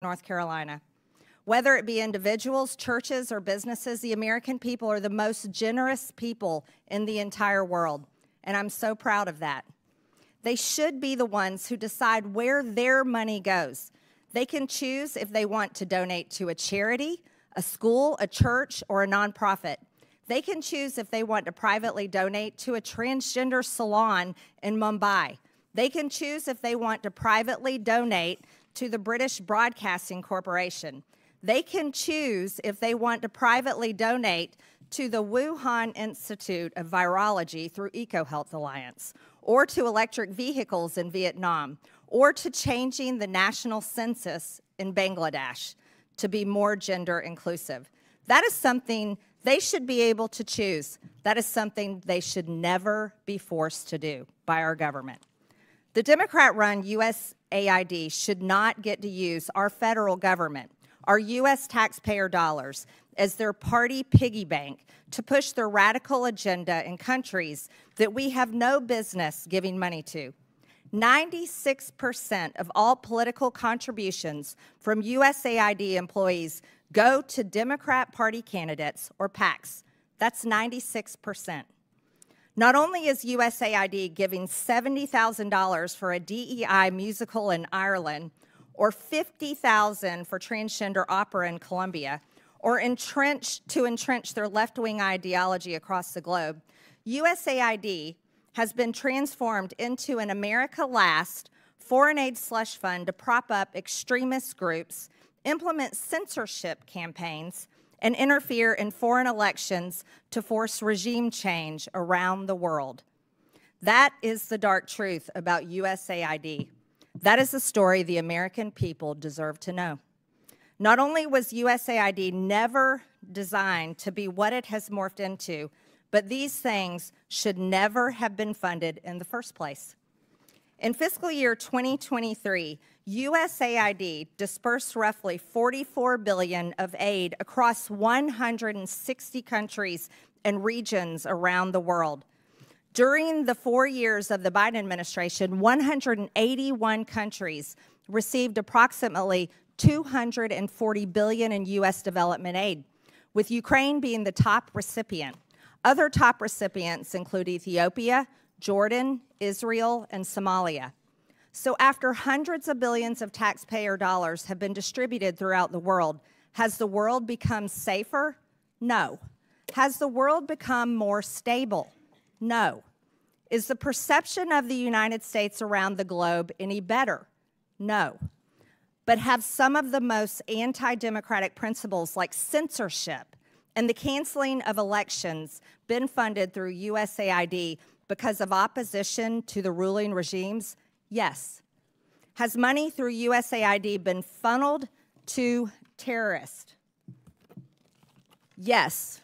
North Carolina. Whether it be individuals, churches, or businesses, the American people are the most generous people in the entire world, and I'm so proud of that. They should be the ones who decide where their money goes. They can choose if they want to donate to a charity, a school, a church, or a nonprofit. They can choose if they want to privately donate to a transgender salon in Mumbai. They can choose if they want to privately donate to the British Broadcasting Corporation. They can choose if they want to privately donate to the Wuhan Institute of Virology through EcoHealth Alliance, or to electric vehicles in Vietnam, or to changing the national census in Bangladesh to be more gender inclusive. That is something they should be able to choose. That is something they should never be forced to do by our government. The Democrat-run USAID should not get to use our federal government, our U.S. taxpayer dollars, as their party piggy bank to push their radical agenda in countries that we have no business giving money to. 96% of all political contributions from USAID employees go to Democrat Party candidates or PACs. That's 96%. Not only is USAID giving $70,000 for a DEI musical in Ireland, or $50,000 for transgender opera in Colombia, or to entrench their left-wing ideology across the globe, USAID has been transformed into an America Last foreign aid slush fund to prop up extremist groups, implement censorship campaigns, and interfere in foreign elections to force regime change around the world. That is the dark truth about USAID. That is the story the American people deserve to know. Not only was USAID never designed to be what it has morphed into, but these things should never have been funded in the first place. In fiscal year 2023, USAID dispersed roughly $44 billion of aid across 160 countries and regions around the world. During the 4 years of the Biden administration, 181 countries received approximately $240 billion in U.S. development aid, with Ukraine being the top recipient. Other top recipients include Ethiopia, Jordan, Israel, and Somalia. So after hundreds of billions of taxpayer dollars have been distributed throughout the world, has the world become safer? No. Has the world become more stable? No. Is the perception of the United States around the globe any better? No. But have some of the most anti-democratic principles like censorship and the canceling of elections been funded through USAID because of opposition to the ruling regimes? Yes. Has money through USAID been funneled to terrorists? Yes.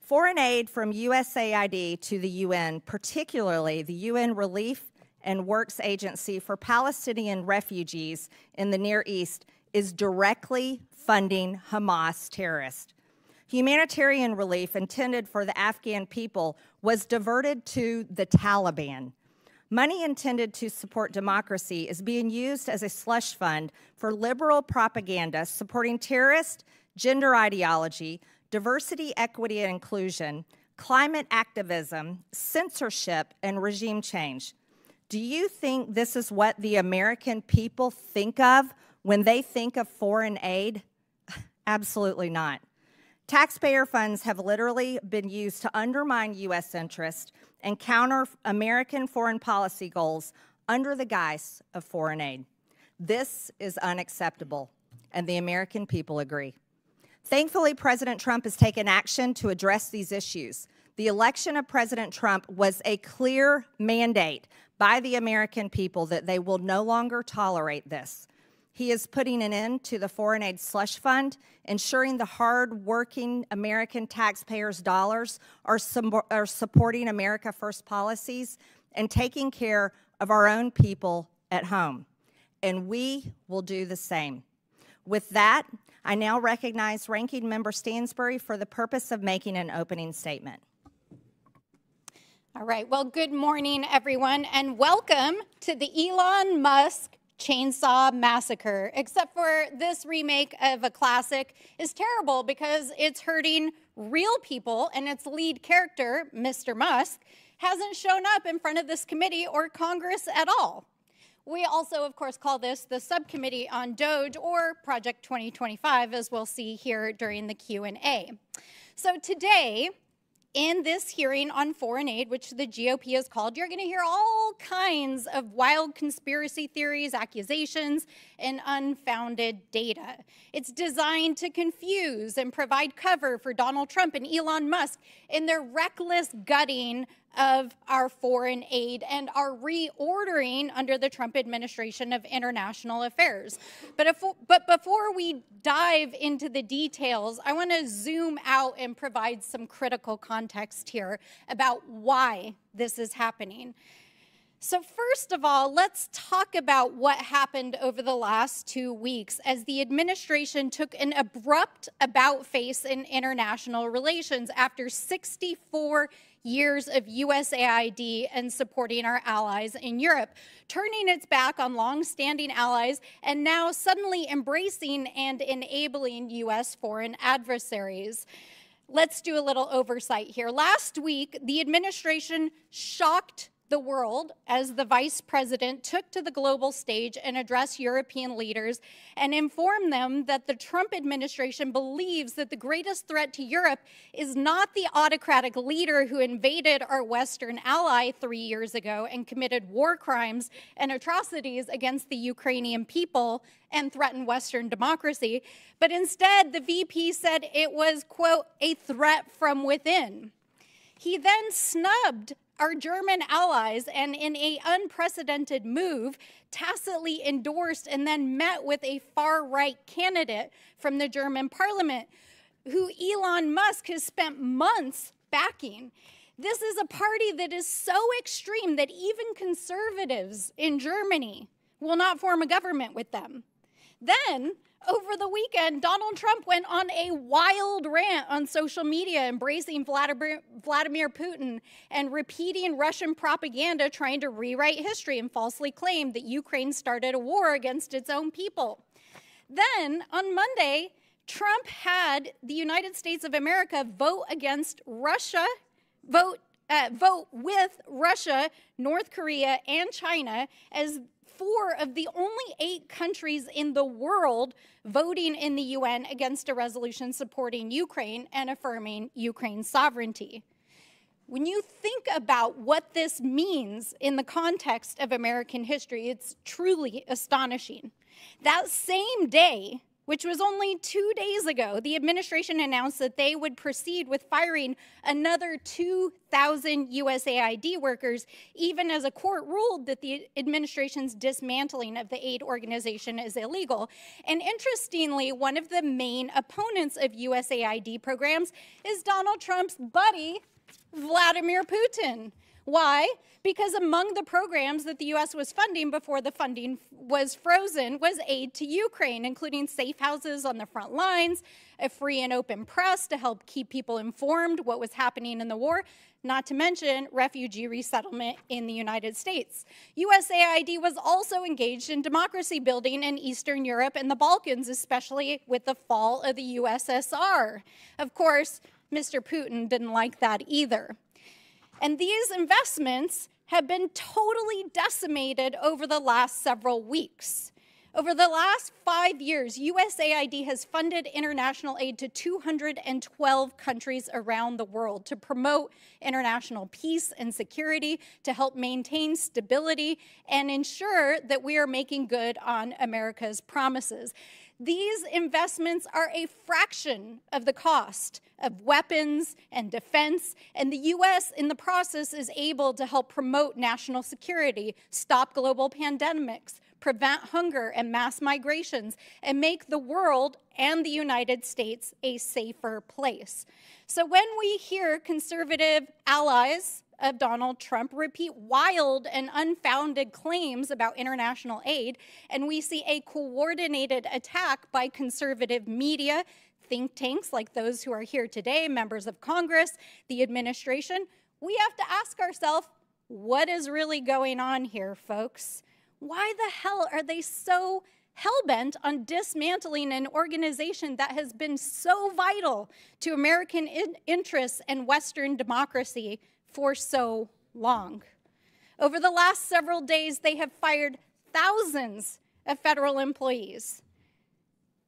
Foreign aid from USAID to the UN, particularly the UN Relief and Works Agency for Palestinian refugees in the Near East, is directly funding Hamas terrorists. Humanitarian relief intended for the Afghan people was diverted to the Taliban. Money intended to support democracy is being used as a slush fund for liberal propaganda supporting terrorist, gender ideology, diversity, equity, and inclusion, climate activism, censorship, and regime change. Do you think this is what the American people think of when they think of foreign aid? Absolutely not. Taxpayer funds have literally been used to undermine U.S. interest and counter American foreign policy goals under the guise of foreign aid. This is unacceptable, and the American people agree. Thankfully, President Trump has taken action to address these issues. The election of President Trump was a clear mandate by the American people that they will no longer tolerate this. He is putting an end to the foreign aid slush fund, ensuring the hard-working American taxpayers' dollars are supporting America First policies and taking care of our own people at home. And we will do the same. With that, I now recognize Ranking Member Stansbury for the purpose of making an opening statement. All right, well, good morning, everyone, and welcome to the Elon Musk Chainsaw Massacre, except for this remake of a classic is terrible because it's hurting real people, and its lead character, Mr. Musk, hasn't shown up in front of this committee or Congress at all. We also, of course, call this the Subcommittee on DOGE, or Project 2025, as we'll see here during the Q&A. So today, in this hearing on foreign aid, which the GOP has called, you're going to hear all kinds of wild conspiracy theories, accusations, and unfounded data. It's designed to confuse and provide cover for Donald Trump and Elon Musk in their reckless gutting of our foreign aid and our reordering under the Trump administration of international affairs. But before we dive into the details, I want to zoom out and provide some critical context here about why this is happening. So first of all, let's talk about what happened over the last 2 weeks as the administration took an abrupt about-face in international relations after 64 years of USAID and supporting our allies in Europe, turning its back on long-standing allies and now suddenly embracing and enabling U.S. foreign adversaries. Let's do a little oversight here. Last week, the administration shocked the world as the vice president took to the global stage and addressed European leaders and informed them that the Trump administration believes that the greatest threat to Europe is not the autocratic leader who invaded our Western ally 3 years ago and committed war crimes and atrocities against the Ukrainian people and threatened Western democracy, but instead the VP said it was, quote, a threat from within. He then snubbed our German allies and, in an unprecedented move, tacitly endorsed and then met with a far-right candidate from the German parliament who Elon Musk has spent months backing. This is a party that is so extreme that even conservatives in Germany will not form a government with them. Then, over the weekend, Donald Trump went on a wild rant on social media, embracing Vladimir Putin and repeating Russian propaganda, trying to rewrite history and falsely claim that Ukraine started a war against its own people. Then, on Monday, Trump had the United States of America vote against Russia, vote with Russia, North Korea, and China as 4 of the only 8 countries in the world voting in the UN against a resolution supporting Ukraine and affirming Ukraine's sovereignty. When you think about what this means in the context of American history, it's truly astonishing. That same day, which was only 2 days ago, the administration announced that they would proceed with firing another 2,000 USAID workers, even as a court ruled that the administration's dismantling of the aid organization is illegal. And interestingly, one of the main opponents of USAID programs is Donald Trump's buddy, Vladimir Putin. Why? Because among the programs that the U.S. was funding before the funding was frozen was aid to Ukraine, including safe houses on the front lines, a free and open press to help keep people informed what was happening in the war, not to mention refugee resettlement in the United States. USAID was also engaged in democracy building in Eastern Europe and the Balkans, especially with the fall of the USSR. Of course, Mr. Putin didn't like that either. And these investments have been totally decimated over the last several weeks. Over the last 5 years, USAID has funded international aid to 212 countries around the world to promote international peace and security, to help maintain stability, and ensure that we are making good on America's promises. These investments are a fraction of the cost of weapons and defense, and the U.S. in the process is able to help promote national security, stop global pandemics, prevent hunger and mass migrations, and make the world and the United States a safer place. So when we hear conservative allies of Donald Trump repeat wild and unfounded claims about international aid, and we see a coordinated attack by conservative media, think tanks like those who are here today, members of Congress, the administration, we have to ask ourselves, what is really going on here, folks? Why the hell are they so hell-bent on dismantling an organization that has been so vital to American interests and Western democracy for so long? Over the last several days, they have fired thousands of federal employees.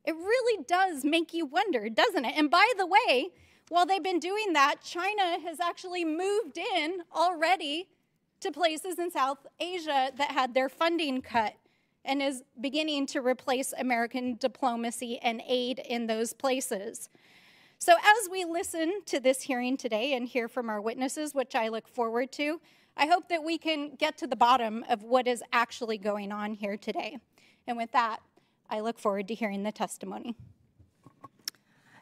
It really does make you wonder, doesn't it? And by the way, while they've been doing that, China has actually moved in already to places in South Asia that had their funding cut and is beginning to replace American diplomacy and aid in those places. So as we listen to this hearing today and hear from our witnesses, which I look forward to, I hope that we can get to the bottom of what is actually going on here today. And with that, I look forward to hearing the testimony.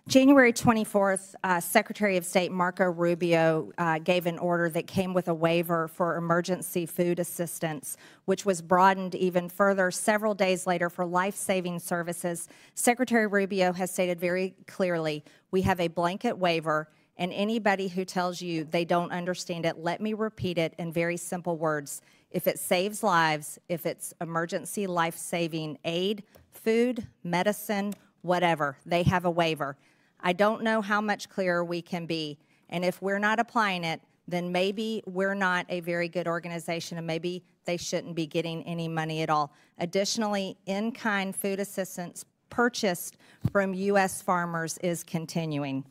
January 24th, Secretary of State Marco Rubio gave an order that came with a waiver for emergency food assistance, which was broadened even further several days later for life-saving services. Secretary Rubio has stated very clearly, we have a blanket waiver, and anybody who tells you they don't understand it, let me repeat it in very simple words. If it saves lives, if it's emergency life-saving aid, food, medicine, whatever, they have a waiver. I don't know how much clearer we can be, and if we're not applying it, then maybe we're not a very good organization, and maybe they shouldn't be getting any money at all. Additionally, in-kind food assistance purchased from U.S. farmers is continuing.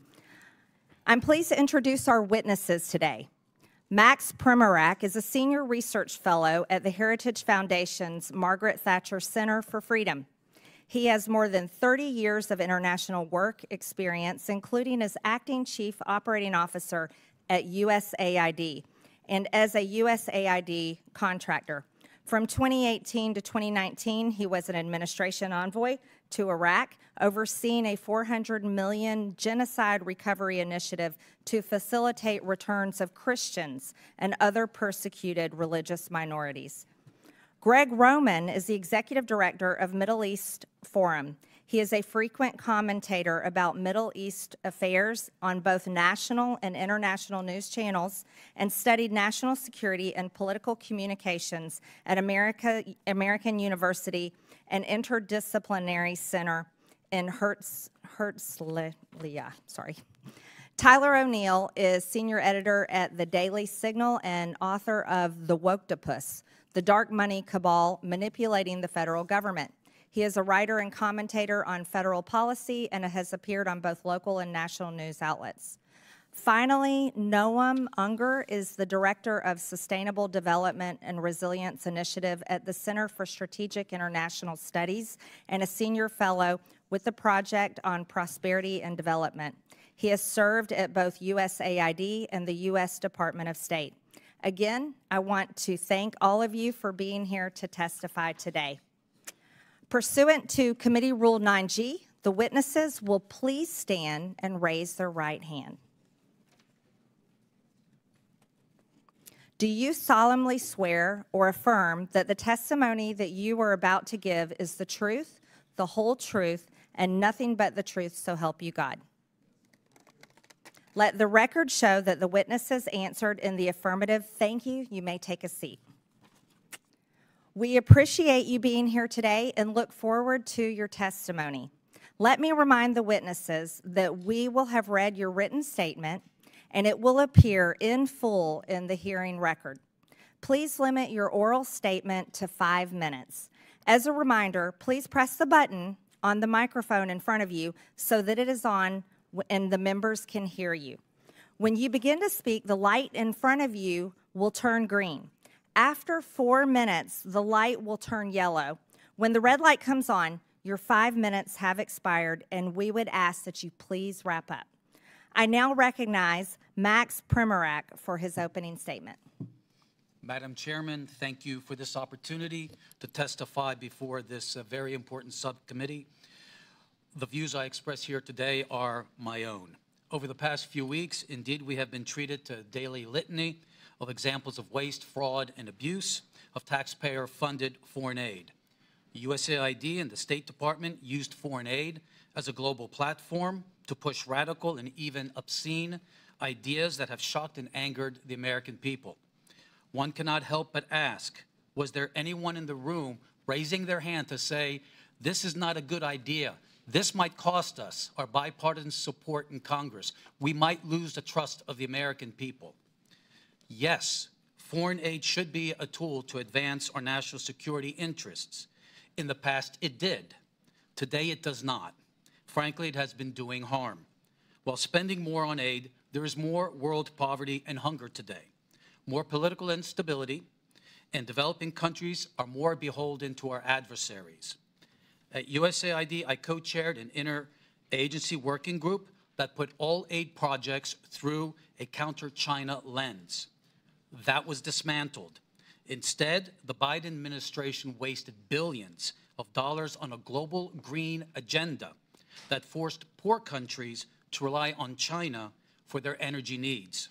I'm pleased to introduce our witnesses today. Max Primorak is a senior research fellow at the Heritage Foundation's Margaret Thatcher Center for Freedom. He has more than 30 years of international work experience, including as acting chief operating officer at USAID and as a USAID contractor. From 2018 to 2019, he was an administration envoy to Iraq, overseeing a $400 million genocide recovery initiative to facilitate returns of Christians and other persecuted religious minorities. Greg Roman is the executive director of Middle East Forum. He is a frequent commentator about Middle East affairs on both national and international news channels and studied national security and political communications at American University and Interdisciplinary Center in Herzliya. Tyler O'Neill is senior editor at The Daily Signal and author of The Woktopus, The Dark Money Cabal Manipulating the Federal Government. He is a writer and commentator on federal policy and has appeared on both local and national news outlets. Finally, Noam Unger is the Director of Sustainable Development and Resilience Initiative at the Center for Strategic International Studies and a senior fellow with the Project on Prosperity and Development. He has served at both USAID and the U.S. Department of State. Again, I want to thank all of you for being here to testify today. Pursuant to Committee Rule 9G, the witnesses will please stand and raise their right hand. Do you solemnly swear or affirm that the testimony that you are about to give is the truth, the whole truth, and nothing but the truth, so help you God? Let the record show that the witnesses answered in the affirmative. Thank you. You may take a seat. We appreciate you being here today and look forward to your testimony. Let me remind the witnesses that we will have read your written statement and it will appear in full in the hearing record. Please limit your oral statement to 5 minutes. As a reminder, please press the button on the microphone in front of you so that it is on and the members can hear you. When you begin to speak, the light in front of you will turn green. After 4 minutes, the light will turn yellow. When the red light comes on, your 5 minutes have expired, and we would ask that you please wrap up. I now recognize Max Primorak for his opening statement. Madam Chairman, thank you for this opportunity to testify before this very important subcommittee. The views I express here today are my own. Over the past few weeks, indeed, we have been treated to a daily litany of examples of waste, fraud, and abuse of taxpayer-funded foreign aid. USAID and the State Department used foreign aid as a global platform to push radical and even obscene ideas that have shocked and angered the American people. One cannot help but ask, Was there anyone in the room raising their hand to say, this is not a good idea? This might cost us our bipartisan support in Congress. We might lose the trust of the American people. Yes, foreign aid should be a tool to advance our national security interests. In the past, it did. Today, it does not. Frankly, it has been doing harm. While spending more on aid, there is more world poverty and hunger today, more political instability, and developing countries are more beholden to our adversaries. At USAID, I co-chaired an interagency working group that put all aid projects through a counter-China lens. That was dismantled. Instead, the Biden administration wasted billions of dollars on a global green agenda that forced poor countries to rely on China for their energy needs.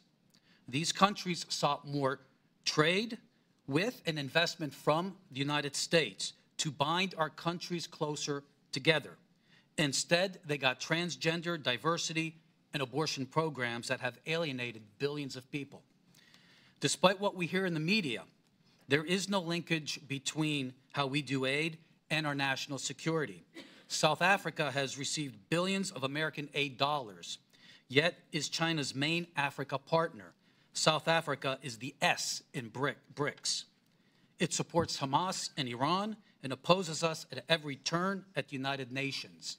These countries sought more trade with and investment from the United States to bind our countries closer together. Instead, they got transgender, diversity, and abortion programs that have alienated billions of people. Despite what we hear in the media, there is no linkage between how we do aid and our national security. South Africa has received billions of American aid dollars, yet is China's main Africa partner. South Africa is the S in BRICS. It supports Hamas and Iran and opposes us at every turn at the United Nations.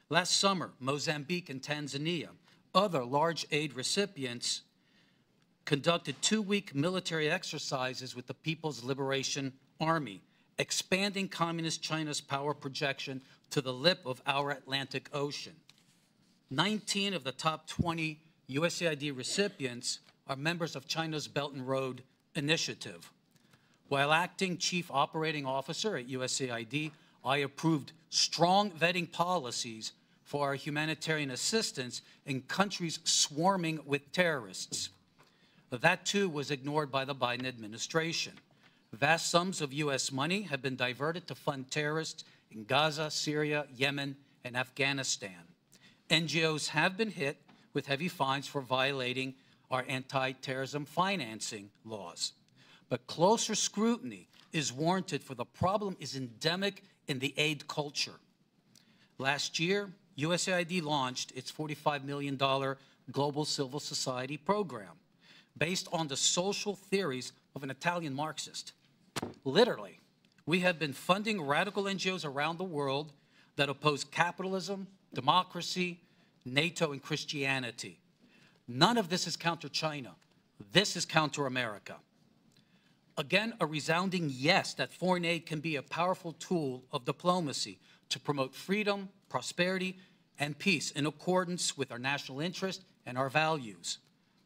Last summer, Mozambique and Tanzania, other large aid recipients, conducted 2-week military exercises with the People's Liberation Army, expanding Communist China's power projection to the lip of our Atlantic Ocean. 19 of the top 20 USAID recipients are members of China's Belt and Road Initiative. While acting Chief Operating Officer at USAID, I approved strong vetting policies for our humanitarian assistance in countries swarming with terrorists. That, too, was ignored by the Biden administration. Vast sums of U.S. money have been diverted to fund terrorists in Gaza, Syria, Yemen, and Afghanistan. NGOs have been hit with heavy fines for violating our anti-terrorism financing laws. But closer scrutiny is warranted, for the problem is endemic in the aid culture. Last year, USAID launched its $45 million Global Civil Society program based on the social theories of an Italian Marxist. Literally, we have been funding radical NGOs around the world that oppose capitalism, democracy, NATO, and Christianity. None of this is counter-China. This is counter-America. Again, a resounding yes that foreign aid can be a powerful tool of diplomacy to promote freedom, prosperity, and peace in accordance with our national interest and our values,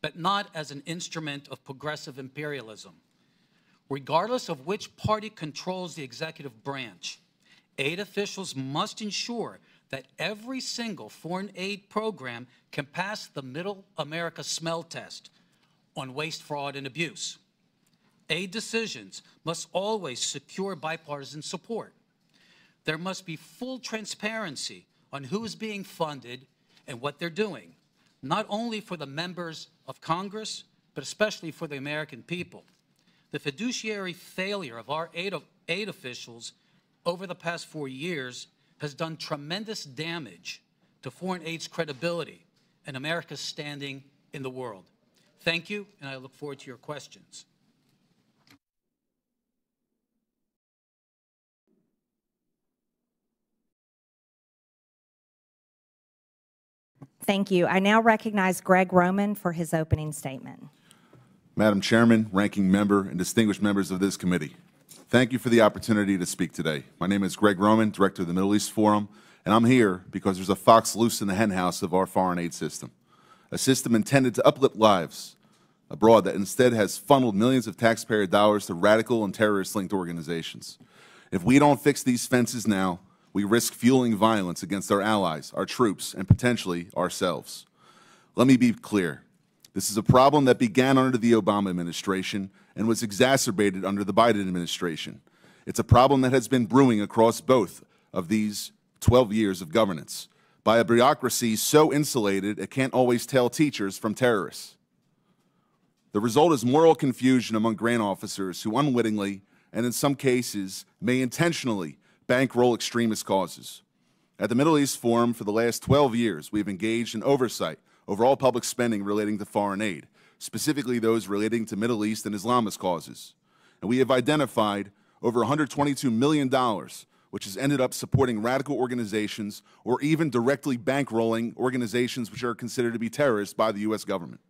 but not as an instrument of progressive imperialism. Regardless of which party controls the executive branch, aid officials must ensure that every single foreign aid program can pass the Middle America smell test on waste, fraud, and abuse. Aid decisions must always secure bipartisan support. There must be full transparency on who is being funded and what they're doing, not only for the members of Congress, but especially for the American people. The fiduciary failure of our aid officials over the past 4 years has done tremendous damage to foreign aid's credibility and America's standing in the world. Thank you, and I look forward to your questions. Thank you. I now recognize Greg Roman for his opening statement. Madam Chairman, ranking member, and distinguished members of this committee, thank you for the opportunity to speak today. My name is Greg Roman, Director of the Middle East Forum, and I'm here because there's a fox loose in the henhouse of our foreign aid system, a system intended to uplift lives abroad that instead has funneled millions of taxpayer dollars to radical and terrorist-linked organizations. If we don't fix these fences now, we risk fueling violence against our allies, our troops, and potentially ourselves. Let me be clear. This is a problem that began under the Obama administration and was exacerbated under the Biden administration. It's a problem that has been brewing across both of these 12 years of governance by a bureaucracy so insulated it can't always tell teachers from terrorists. The result is moral confusion among grant officers who unwittingly and in some cases may intentionally bankroll extremist causes. At the Middle East Forum for the last 12 years, we've engaged in oversight over all public spending relating to foreign aid, specifically those relating to Middle East and Islamist causes. And we have identified over $122 million, which has ended up supporting radical organizations or even directly bankrolling organizations which are considered to be terrorists by the U.S. government.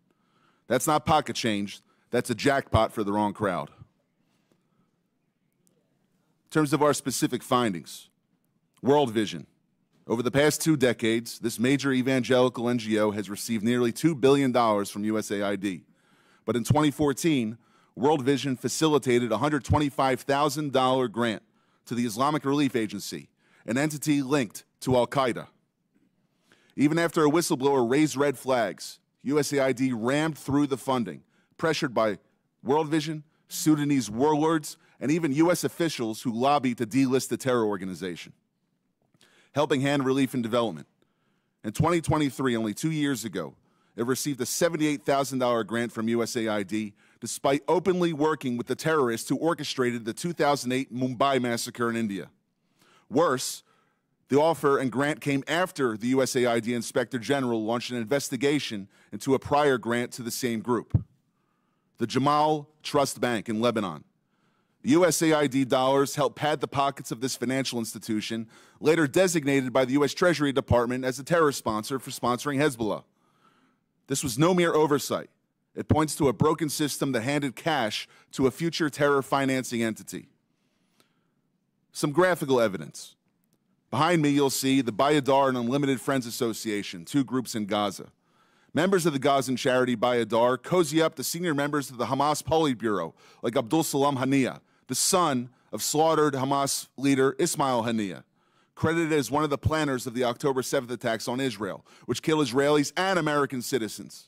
That's not pocket change. That's a jackpot for the wrong crowd. In terms of our specific findings, World Vision. Over the past 2 decades, this major evangelical NGO has received nearly $2 billion from USAID. But in 2014, World Vision facilitated a $125,000 grant to the Islamic Relief Agency, an entity linked to al-Qaeda. Even after a whistleblower raised red flags, USAID rammed through the funding, pressured by World Vision, Sudanese warlords, and even U.S. officials who lobbied to delist the terror organization. Helping Hand Relief and Development. In 2023, only 2 years ago, it received a $78,000 grant from USAID, despite openly working with the terrorists who orchestrated the 2008 Mumbai massacre in India. Worse, the offer and grant came after the USAID Inspector General launched an investigation into a prior grant to the same group. The Jamal Trust Bank in Lebanon. The USAID dollars helped pad the pockets of this financial institution, later designated by the U.S. Treasury Department as a terrorist sponsor for sponsoring Hezbollah. This was no mere oversight. It points to a broken system that handed cash to a future terror financing entity. Some graphical evidence. Behind me, you'll see the Bayadar and Unlimited Friends Association, 2 groups in Gaza. Members of the Gazan charity Bayadar cozy up to senior members of the Hamas Politburo, like Abdul Salam Haniyeh, the son of slaughtered Hamas leader Ismail Haniyeh, credited as one of the planners of the October 7th attacks on Israel, which killed Israelis and American citizens.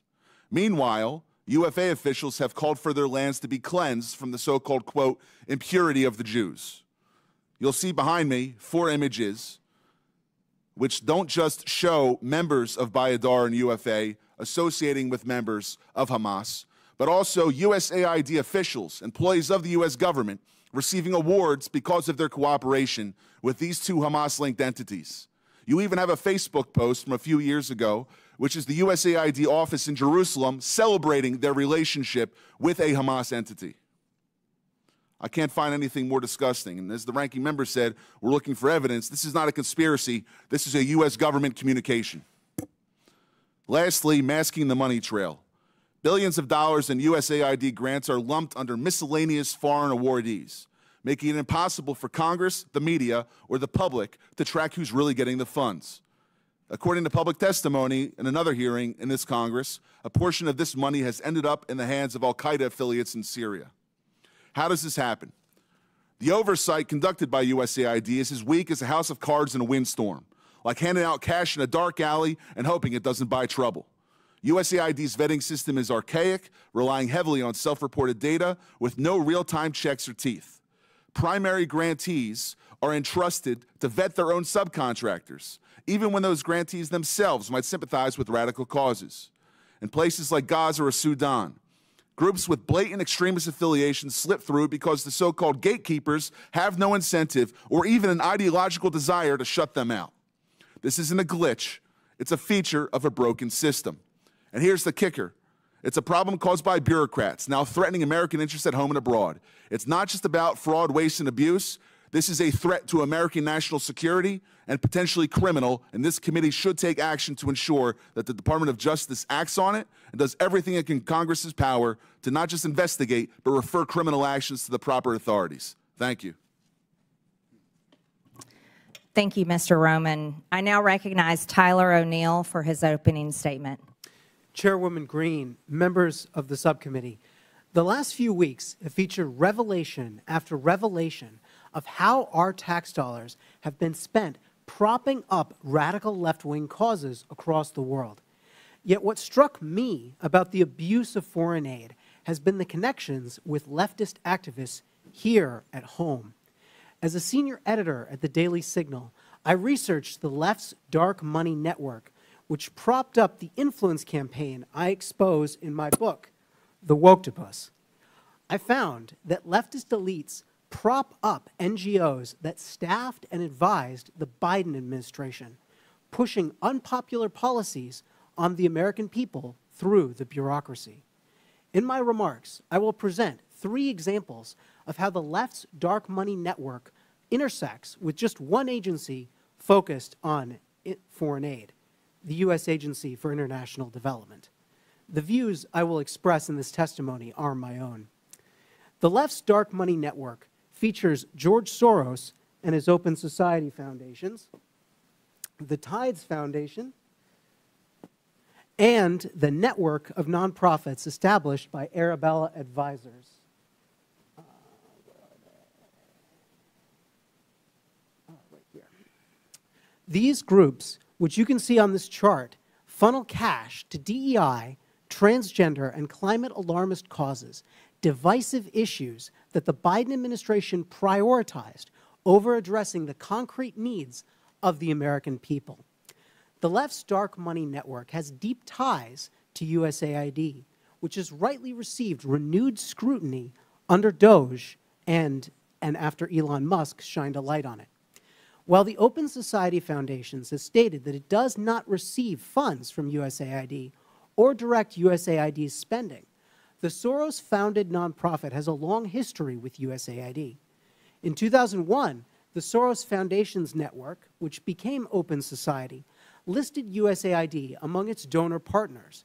Meanwhile, UFA officials have called for their lands to be cleansed from the so-called, quote, impurity of the Jews. You'll see behind me 4 images which don't just show members of Bayadar and UFA associating with members of Hamas, but also USAID officials, employees of the U.S. government, receiving awards because of their cooperation with these 2 Hamas-linked entities. You even have a Facebook post from a few years ago, which is the USAID office in Jerusalem celebrating their relationship with a Hamas entity. I can't find anything more disgusting. And as the ranking member said, we're looking for evidence. This is not a conspiracy. This is a U.S. government communication. Lastly, masking the money trail. Billions of dollars in USAID grants are lumped under miscellaneous foreign awardees, making it impossible for Congress, the media, or the public to track who's really getting the funds. According to public testimony in another hearing in this Congress, a portion of this money has ended up in the hands of al-Qaeda affiliates in Syria. How does this happen? The oversight conducted by USAID is as weak as a house of cards in a windstorm, like handing out cash in a dark alley and hoping it doesn't buy trouble. USAID's vetting system is archaic, relying heavily on self-reported data with no real-time checks or teeth. Primary grantees are entrusted to vet their own subcontractors, even when those grantees themselves might sympathize with radical causes. In places like Gaza or Sudan, groups with blatant extremist affiliations slip through because the so-called gatekeepers have no incentive or even an ideological desire to shut them out. This isn't a glitch. It's a feature of a broken system. And here's the kicker. It's a problem caused by bureaucrats, now threatening American interests at home and abroad. It's not just about fraud, waste, and abuse. This is a threat to American national security and potentially criminal, and this committee should take action to ensure that the Department of Justice acts on it and does everything in Congress's power to not just investigate, but refer criminal actions to the proper authorities. Thank you. Thank you, Mr. Roman. I now recognize Tyler O'Neill for his opening statement. Chairwoman Green, members of the subcommittee, the last few weeks have featured revelation after revelation of how our tax dollars have been spent propping up radical left-wing causes across the world. Yet what struck me about the abuse of foreign aid has been the connections with leftist activists here at home. As a senior editor at the Daily Signal, I researched the left's dark money network, which propped up the influence campaign I expose in my book, The Woktopus. I found that leftist elites prop up NGOs that staffed and advised the Biden administration, pushing unpopular policies on the American people through the bureaucracy. In my remarks, I will present 3 examples of how the left's dark money network intersects with just one agency focused on foreign aid, the U.S. Agency for International Development. The views I will express in this testimony are my own. The left's dark money network features George Soros and his Open Society foundations, the Tides Foundation, and the network of nonprofits established by Arabella Advisors. Right here. These groups, which you can see on this chart, funnel cash to DEI, transgender, and climate alarmist causes, divisive issues that the Biden administration prioritized over addressing the concrete needs of the American people. The left's dark money network has deep ties to USAID, which has rightly received renewed scrutiny under DOGE and after Elon Musk shined a light on it. While the Open Society Foundations has stated that it does not receive funds from USAID or direct USAID's spending, the Soros-founded nonprofit has a long history with USAID. In 2001, the Soros Foundations Network, which became Open Society, listed USAID among its donor partners.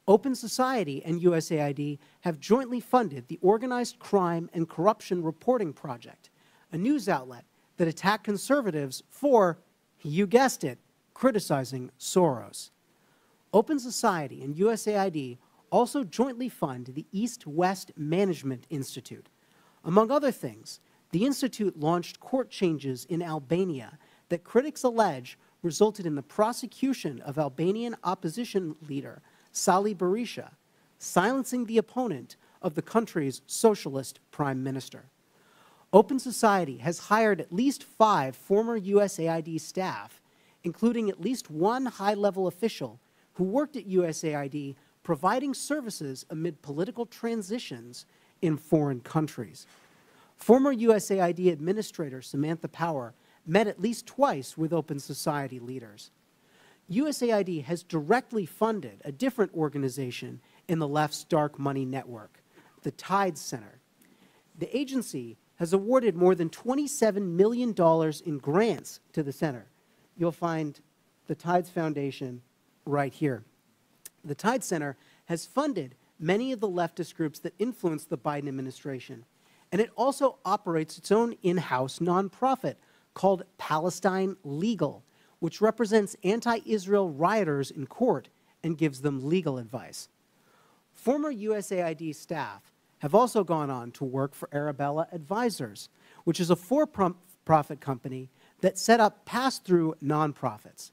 Open Society and USAID have jointly funded the Organized Crime and Corruption Reporting Project, a news outlet that attacked conservatives for, you guessed it, criticizing Soros. Open Society and USAID also jointly fund the East-West Management Institute. Among other things, the institute launched court changes in Albania that critics allege resulted in the prosecution of Albanian opposition leader Sali Berisha, silencing the opponent of the country's socialist prime minister. Open Society has hired at least 5 former USAID staff, including at least 1 high-level official who worked at USAID providing services amid political transitions in foreign countries. Former USAID Administrator Samantha Power met at least twice with Open Society leaders. USAID has directly funded a different organization in the left's dark money network, the Tides Center. The agency has awarded more than $27 million in grants to the center. You'll find the Tides Foundation right here. The Tides Center has funded many of the leftist groups that influence the Biden administration, and it also operates its own in-house nonprofit called Palestine Legal, which represents anti-Israel rioters in court and gives them legal advice. Former USAID staff have also gone on to work for Arabella Advisors, which is a for-profit company that set up pass-through nonprofits.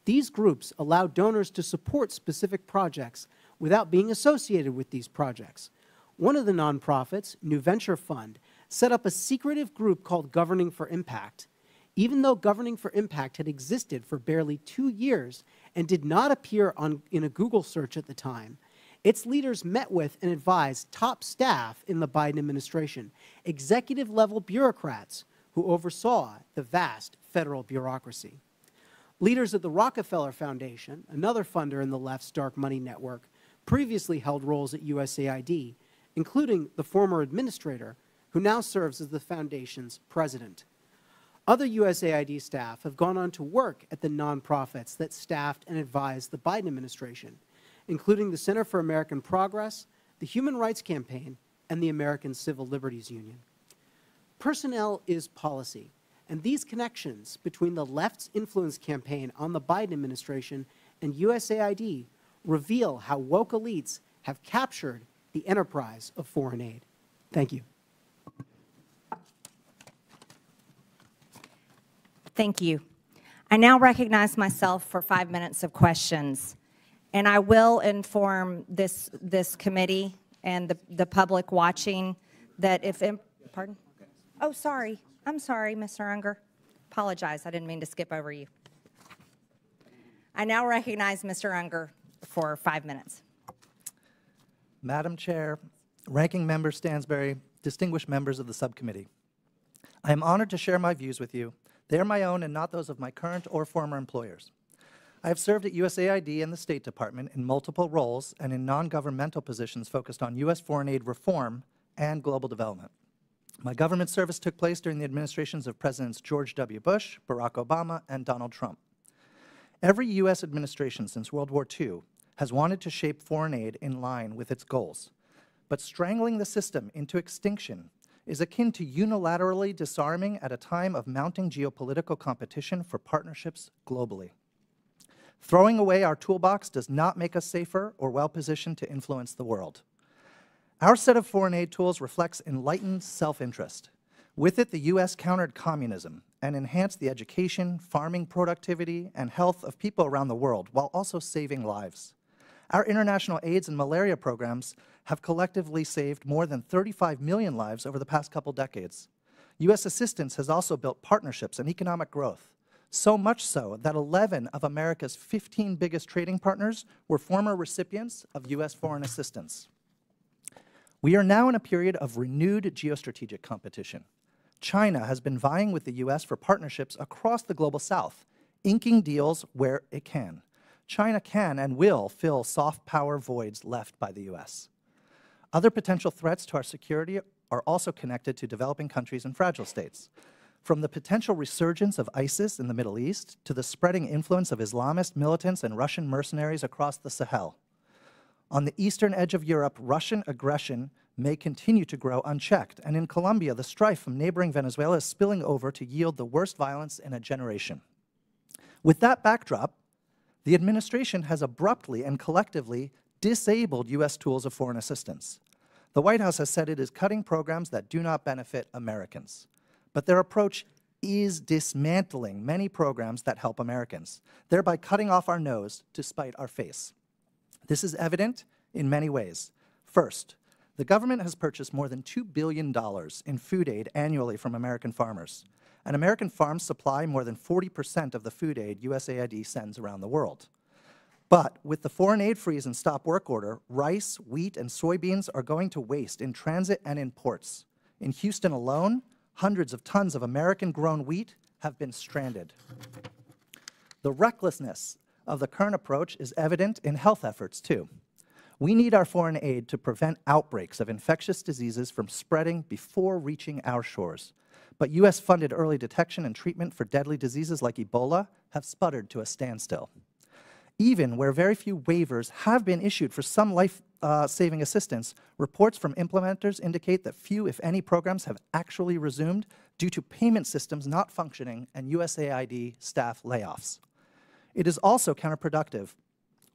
These groups allow donors to support specific projects without being associated with these projects. One of the nonprofits, New Venture Fund, set up a secretive group called Governing for Impact. Even though Governing for Impact had existed for barely 2 years and did not appear in a Google search at the time, its leaders met with and advised top staff in the Biden administration, executive-level bureaucrats who oversaw the vast federal bureaucracy. Leaders at the Rockefeller Foundation, another funder in the left's dark money network, previously held roles at USAID, including the former administrator, who now serves as the foundation's president. Other USAID staff have gone on to work at the nonprofits that staffed and advised the Biden administration, including the Center for American Progress, the Human Rights Campaign, and the American Civil Liberties Union. Personnel is policy, and these connections between the left's influence campaign on the Biden administration and USAID reveal how woke elites have captured the enterprise of foreign aid. Thank you. Thank you. I now recognize myself for 5 minutes of questions, and I will inform this committee and the public watching that if, pardon? Oh, sorry. I'm sorry, Mr. Unger. Apologize. I didn't mean to skip over you. I now recognize Mr. Unger for 5 minutes. Madam Chair, Ranking Member Stansberry, distinguished members of the subcommittee. I am honored to share my views with you. They are my own and not those of my current or former employers. I have served at USAID and the State Department in multiple roles and in non-governmental positions focused on U.S. foreign aid reform and global development. My government service took place during the administrations of Presidents George W. Bush, Barack Obama, and Donald Trump. Every U.S. administration since World War II has wanted to shape foreign aid in line with its goals. But strangling the system into extinction is akin to unilaterally disarming at a time of mounting geopolitical competition for partnerships globally. Throwing away our toolbox does not make us safer or well-positioned to influence the world. Our set of foreign aid tools reflects enlightened self-interest. With it, the U.S. countered communism and enhanced the education, farming productivity, and health of people around the world while also saving lives. Our international AIDS and malaria programs have collectively saved more than 35 million lives over the past couple decades. U.S. assistance has also built partnerships and economic growth, so much so that 11 of America's 15 biggest trading partners were former recipients of U.S. foreign assistance. We are now in a period of renewed geostrategic competition. China has been vying with the U.S. for partnerships across the global south, inking deals where it can. China can and will fill soft power voids left by the U.S. Other potential threats to our security are also connected to developing countries and fragile states. From the potential resurgence of ISIS in the Middle East to the spreading influence of Islamist militants and Russian mercenaries across the Sahel. On the eastern edge of Europe, Russian aggression may continue to grow unchecked, and in Colombia, the strife from neighboring Venezuela is spilling over to yield the worst violence in a generation. With that backdrop, the administration has abruptly and collectively disabled U.S. tools of foreign assistance. The White House has said it is cutting programs that do not benefit Americans, but their approach is dismantling many programs that help Americans, thereby cutting off our nose to spite our face. This is evident in many ways. First, the government has purchased more than $2 billion in food aid annually from American farmers, and American farms supply more than 40% of the food aid USAID sends around the world. But with the foreign aid freeze and stop work order, rice, wheat, and soybeans are going to waste in transit and in ports. In Houston alone, hundreds of tons of American-grown wheat have been stranded. The recklessness of the current approach is evident in health efforts, too. We need our foreign aid to prevent outbreaks of infectious diseases from spreading before reaching our shores. But U.S.-funded early detection and treatment for deadly diseases like Ebola have sputtered to a standstill. Even where very few waivers have been issued for some life-saving assistance, reports from implementers indicate that few, if any, programs have actually resumed due to payment systems not functioning and USAID staff layoffs. It is also counterproductive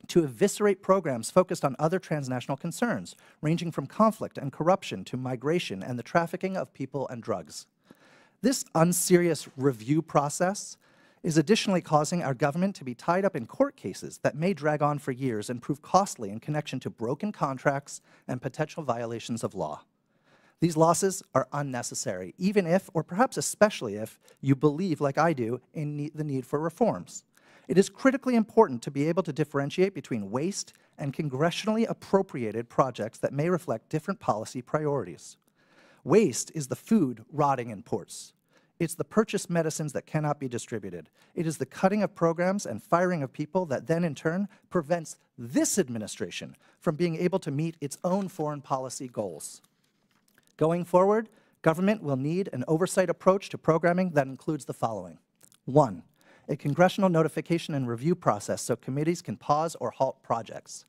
to eviscerate programs focused on other transnational concerns, ranging from conflict and corruption to migration and the trafficking of people and drugs. This unserious review process is additionally causing our government to be tied up in court cases that may drag on for years and prove costly in connection to broken contracts and potential violations of law. These losses are unnecessary, even if, or perhaps especially if, you believe, like I do, in the need for reforms. It is critically important to be able to differentiate between waste and congressionally appropriated projects that may reflect different policy priorities. Waste is the food rotting in ports. It's the purchased medicines that cannot be distributed. It is the cutting of programs and firing of people that then, in turn, prevents this administration from being able to meet its own foreign policy goals. Going forward, government will need an oversight approach to programming that includes the following. 1, a congressional notification and review process so committees can pause or halt projects.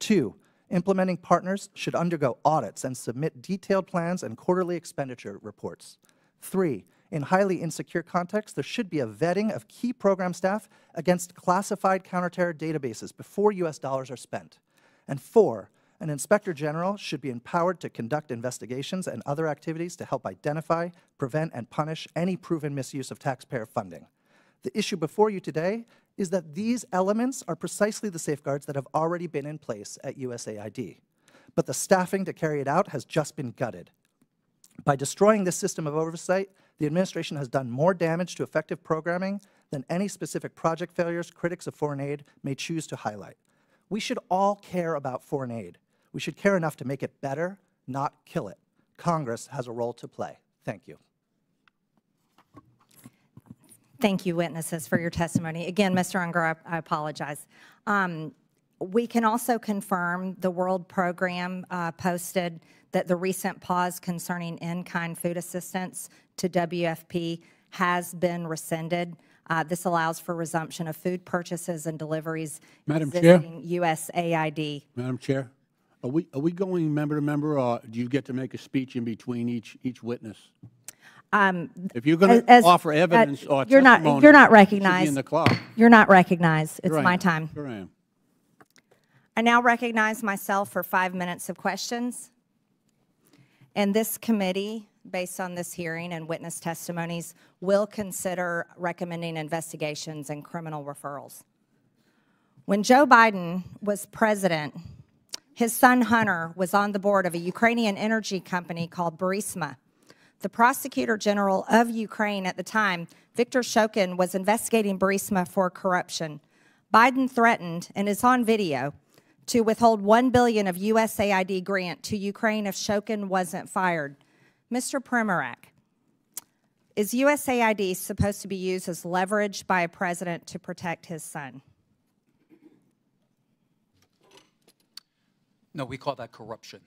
2, implementing partners should undergo audits and submit detailed plans and quarterly expenditure reports. 3, in highly insecure contexts, there should be a vetting of key program staff against classified counterterror databases before U.S. dollars are spent. And 4, an inspector general should be empowered to conduct investigations and other activities to help identify, prevent, and punish any proven misuse of taxpayer funding. The issue before you today is that these elements are precisely the safeguards that have already been in place at USAID. But the staffing to carry it out has just been gutted. By destroying this system of oversight, the administration has done more damage to effective programming than any specific project failures critics of foreign aid may choose to highlight. We should all care about foreign aid. We should care enough to make it better, not kill it. Congress has a role to play. Thank you. Thank you, witnesses, for your testimony. Again, Mr. Unger, I apologize. We can also confirm the World Program posted that the recent pause concerning in-kind food assistance to WFP has been rescinded. This allows for resumption of food purchases and deliveries Madam Chair? existing USAID. Madam Chair, are we going member to member, or do you get to make a speech in between each witness? If you're going to offer evidence or you're testimony, you're not you should recognized. be in the clock. You're not recognized. It's Sure I my am. time. Sure I am. I now recognize myself for 5 minutes of questions. And this committee, based on this hearing and witness testimonies, will consider recommending investigations and criminal referrals. When Joe Biden was president, his son Hunter was on the board of a Ukrainian energy company called Burisma. The prosecutor general of Ukraine at the time, Viktor Shokin, was investigating Burisma for corruption. Biden threatened, and it's on video, to withhold $1 billion of USAID grant to Ukraine if Shokin wasn't fired. Mr. Primorak, is USAID supposed to be used as leverage by a president to protect his son? No, we call that corruption.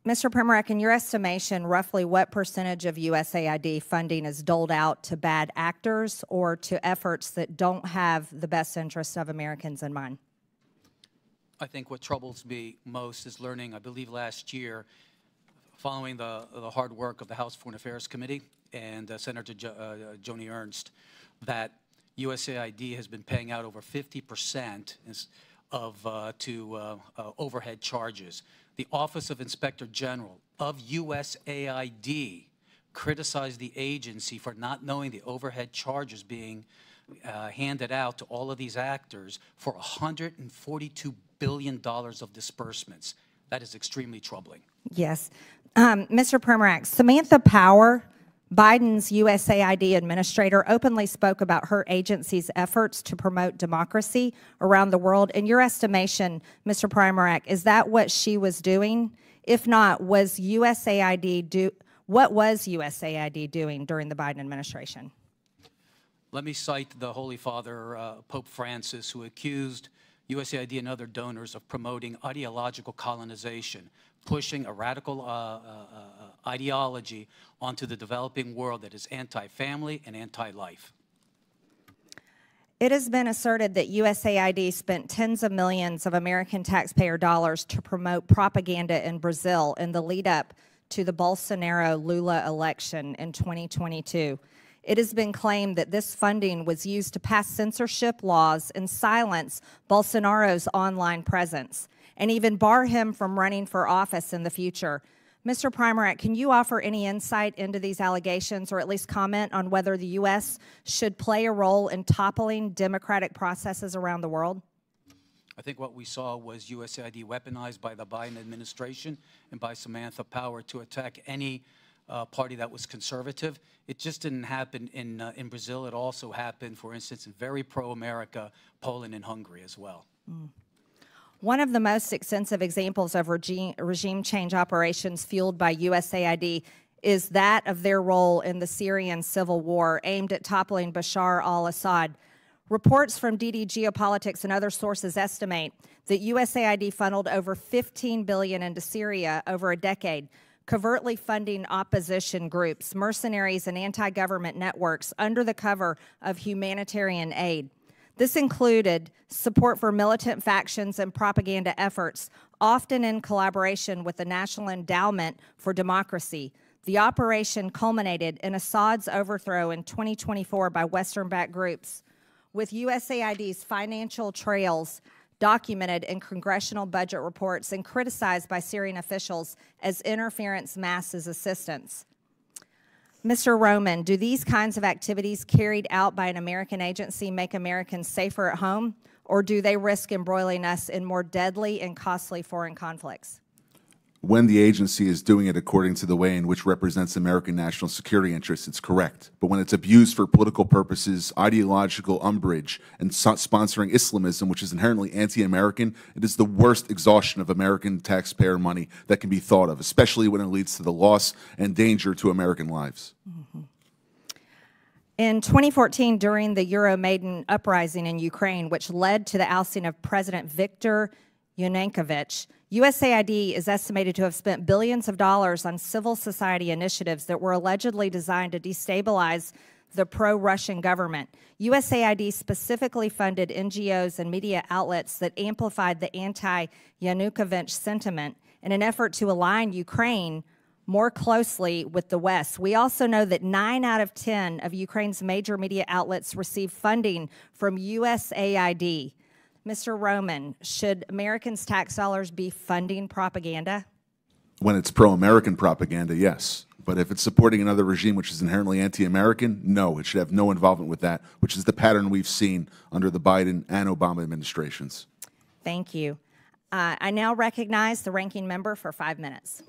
Mr. Primorak, in your estimation, roughly what percentage of USAID funding is doled out to bad actors or to efforts that don't have the best interests of Americans in mind? I think what troubles me most is learning, I believe last year, following the hard work of the House Foreign Affairs Committee and Senator Joni Ernst, that USAID has been paying out over 50% to overhead charges. The Office of Inspector General of USAID criticized the agency for not knowing the overhead charges being handed out to all of these actors for $142 billion of disbursements. That is extremely troubling. Yes. Mr. Primorak, Samantha Power, Biden's USAID administrator, openly spoke about her agency's efforts to promote democracy around the world. In your estimation, Mr. Primorak, is that what she was doing? If not, what was USAID doing during the Biden administration? Let me cite the Holy Father, Pope Francis, who accused USAID and other donors of promoting ideological colonization, pushing a radical ideology onto the developing world that is anti-family and anti-life. It has been asserted that USAID spent tens of millions of American taxpayer dollars to promote propaganda in Brazil in the lead up to the Bolsonaro-Lula election in 2022. It has been claimed that this funding was used to pass censorship laws and silence Bolsonaro's online presence, and even bar him from running for office in the future. Mr. Primorak, can you offer any insight into these allegations, or at least comment on whether the U.S. should play a role in toppling democratic processes around the world? I think what we saw was USAID weaponized by the Biden administration and by Samantha Power to attack any party that was conservative. It just didn't happen in Brazil. It also happened, for instance, in very pro-America, Poland and Hungary as well. One of the most extensive examples of regime change operations fueled by USAID is that of their role in the Syrian civil war aimed at toppling Bashar al-Assad. Reports from DD Geopolitics and other sources estimate that USAID funneled over $15 billion into Syria over a decade, covertly funding opposition groups, mercenaries, and anti-government networks under the cover of humanitarian aid. This included support for militant factions and propaganda efforts, often in collaboration with the National Endowment for Democracy. The operation culminated in Assad's overthrow in 2024 by Western-backed groups, with USAID's financial trails documented in congressional budget reports and criticized by Syrian officials as interference masked as assistance. Mr. Roman, do these kinds of activities carried out by an American agency make Americans safer at home, or do they risk embroiling us in more deadly and costly foreign conflicts? When the agency is doing it according to the way in which represents American national security interests, it's correct. But when it's abused for political purposes, ideological umbrage, and sponsoring Islamism, which is inherently anti-American, it is the worst exhaustion of American taxpayer money that can be thought of, especially when it leads to the loss and danger to American lives. In 2014, during the Euromaidan uprising in Ukraine, which led to the ousting of President Viktor Yanukovych, USAID is estimated to have spent billions of dollars on civil society initiatives that were allegedly designed to destabilize the pro-Russian government. USAID specifically funded NGOs and media outlets that amplified the anti-Yanukovych sentiment in an effort to align Ukraine more closely with the West. We also know that 9 out of 10 of Ukraine's major media outlets receive funding from USAID. Mr. Roman, should Americans' tax dollars be funding propaganda? When it's pro-American propaganda, yes. But if it's supporting another regime which is inherently anti-American, no, it should have no involvement with that, which is the pattern we've seen under the Biden and Obama administrations. Thank you. I now recognize the ranking member for 5 minutes.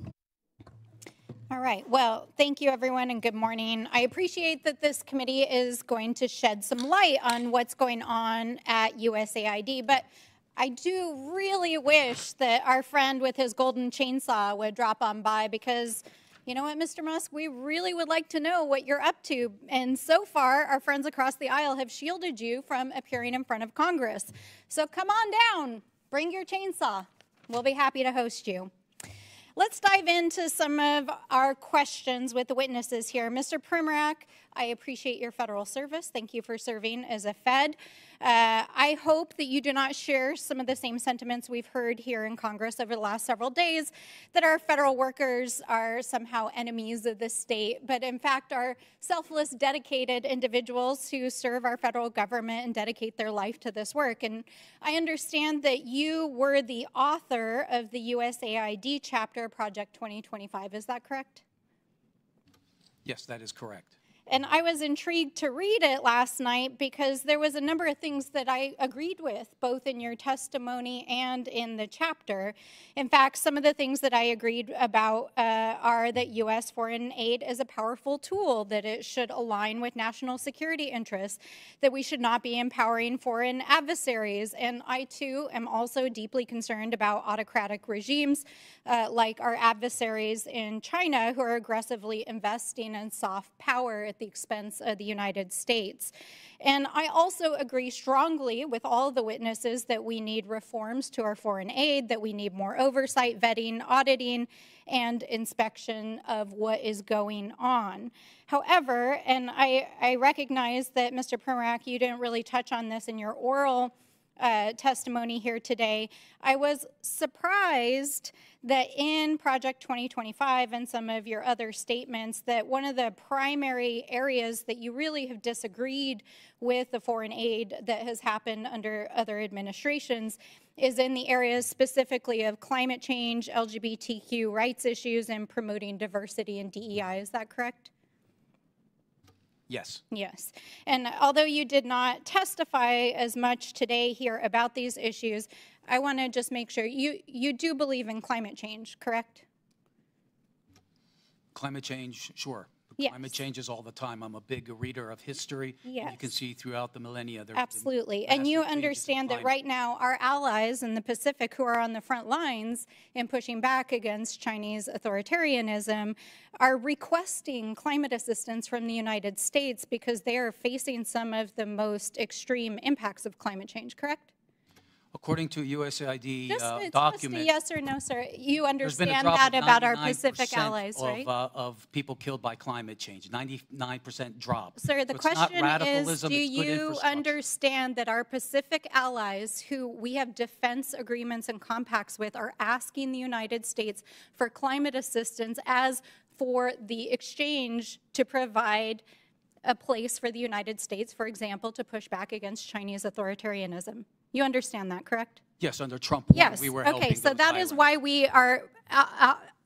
All right. Well, thank you, everyone, and good morning. I appreciate that this committee is going to shed some light on what's going on at USAID, but I do really wish that our friend with his golden chainsaw would drop on by, because you know what, Mr. Musk, we really would like to know what you're up to. And so far, our friends across the aisle have shielded you from appearing in front of Congress. So come on down, bring your chainsaw. We'll be happy to host you. Let's dive into some of our questions with the witnesses here. Mr. Primorak, I appreciate your federal service. Thank you for serving as a Fed. I hope that you do not share some of the same sentiments we've heard here in Congress over the last several days, that our federal workers are somehow enemies of the state, but in fact are selfless, dedicated individuals who serve our federal government and dedicate their life to this work. And I understand that you were the author of the USAID chapter, Project 2025. Is that correct? Yes, that is correct. And I was intrigued to read it last night because there was a number of things that I agreed with, both in your testimony and in the chapter. In fact, some of the things that I agreed about are that U.S. foreign aid is a powerful tool, that it should align with national security interests, that we should not be empowering foreign adversaries. And I, too, am also deeply concerned about autocratic regimes like our adversaries in China, who are aggressively investing in soft power at the expense of the United States. And I also agree strongly with all of the witnesses that we need reforms to our foreign aid, that we need more oversight, vetting, auditing, and inspection of what is going on. However, and I recognize that, Mr. Primorak, you didn't really touch on this in your oral testimony here today. I was surprised that in Project 2025 and some of your other statements, that one of the primary areas that you really have disagreed with the foreign aid that has happened under other administrations is in the areas specifically of climate change, LGBTQ rights issues, and promoting diversity and DEI. Is that correct? Yes. Yes. And although you did not testify as much today here about these issues, I want to just make sure you do believe in climate change, correct? Climate change, sure. Yes. Climate changes all the time. I'm a big reader of history. Yes. You can see throughout the millennia. Absolutely. And you understand that right now our allies in the Pacific, who are on the front lines in pushing back against Chinese authoritarianism, are requesting climate assistance from the United States because they are facing some of the most extreme impacts of climate change, correct? According to USAID document. document, Just a yes or no, sir. You understand there's been a drop that of about our Pacific allies, of, right? Of people killed by climate change, 99% drop. Sir, the So it's not question is, radicalism, do it's good you infrastructure. understand that our Pacific allies, who we have defense agreements and compacts with, are asking the United States for climate assistance as for the exchange to provide a place for the United States, for example, to push back against Chinese authoritarianism? You understand that, correct? Yes, under Trump, Yes. we were Okay, helping so those that islands. is why we are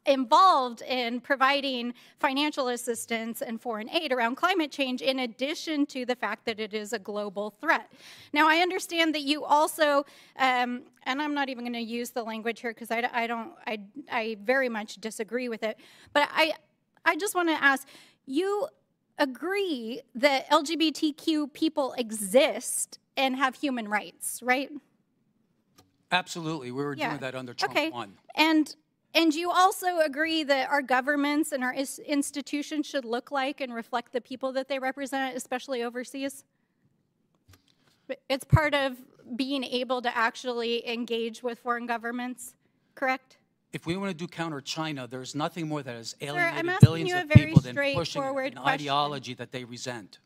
involved in providing financial assistance and foreign aid around climate change, in addition to the fact that it is a global threat. Now, I understand that you also, and I'm not even going to use the language here because I very much disagree with it, but I just want to ask, you agree that LGBTQ people exist and have human rights, right? Absolutely. We were doing that under Trump 1. And And you also agree that our governments and our institutions should look like and reflect the people that they represent, especially overseas? It's part of being able to actually engage with foreign governments, correct? If we want to do counter China, there's nothing more that has I'm alienated asking billions you a of very people than pushing straightforward an question. ideology that they resent.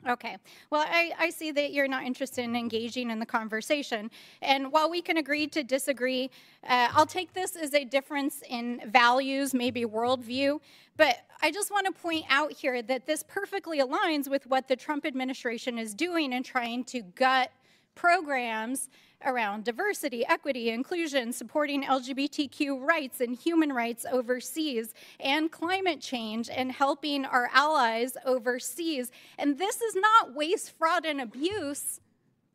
Okay. Well, I see that you're not interested in engaging in the conversation. And while we can agree to disagree, I'll take this as a difference in values, maybe worldview. But I just want to point out here that this perfectly aligns with what the Trump administration is doing in trying to gut programs around diversity, equity, inclusion, supporting LGBTQ rights and human rights overseas, and climate change, and helping our allies overseas. And this is not waste, fraud, and abuse.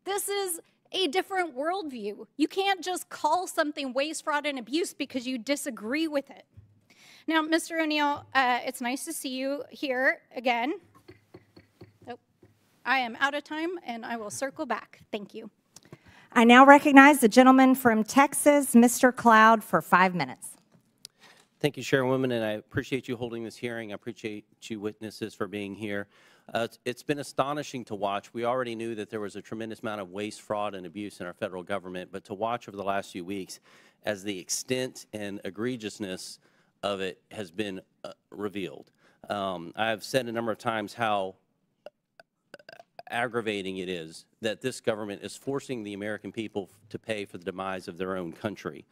This is a different worldview. You can't just call something waste, fraud, and abuse because you disagree with it. Now, Mr. O'Neill, it's nice to see you here again. Oh, I am out of time, and I will circle back. Thank you. I now recognize the gentleman from Texas, Mr. Cloud, for 5 minutes. Thank you, Chairwoman, and I appreciate you holding this hearing. I appreciate you witnesses for being here. It's been astonishing to watch. We already knew that there was a tremendous amount of waste, fraud, and abuse in our federal government, but to watch over the last few weeks as the extent and egregiousness of it has been revealed. I've said a number of times how aggravating it is that this government is forcing the American people to pay for the demise of their own country.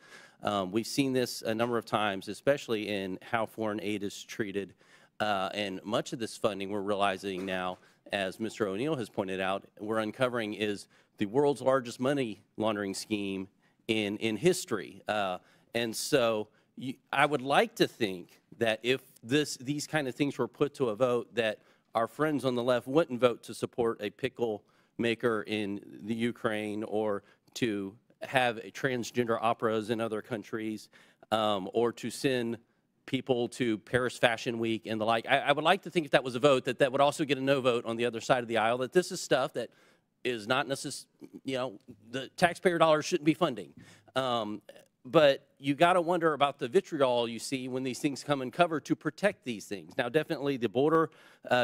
We've seen this a number of times, especially in how foreign aid is treated. And much of this funding, we're realizing now, as Mr. O'Neill has pointed out, we're uncovering is the world's largest money laundering scheme in history. And so I would like to think that if these kind of things were put to a vote, that our friends on the left wouldn't vote to support a pickle maker in the Ukraine or to have transgender operas in other countries or to send people to Paris Fashion Week and the like. I would like to think if that was a vote, that would also get a no vote on the other side of the aisle, that this is stuff that is not necessarily, you know, the taxpayer dollars shouldn't be funding. But you got to wonder about the vitriol you see when these things come uncovered to protect these things. Now, definitely the border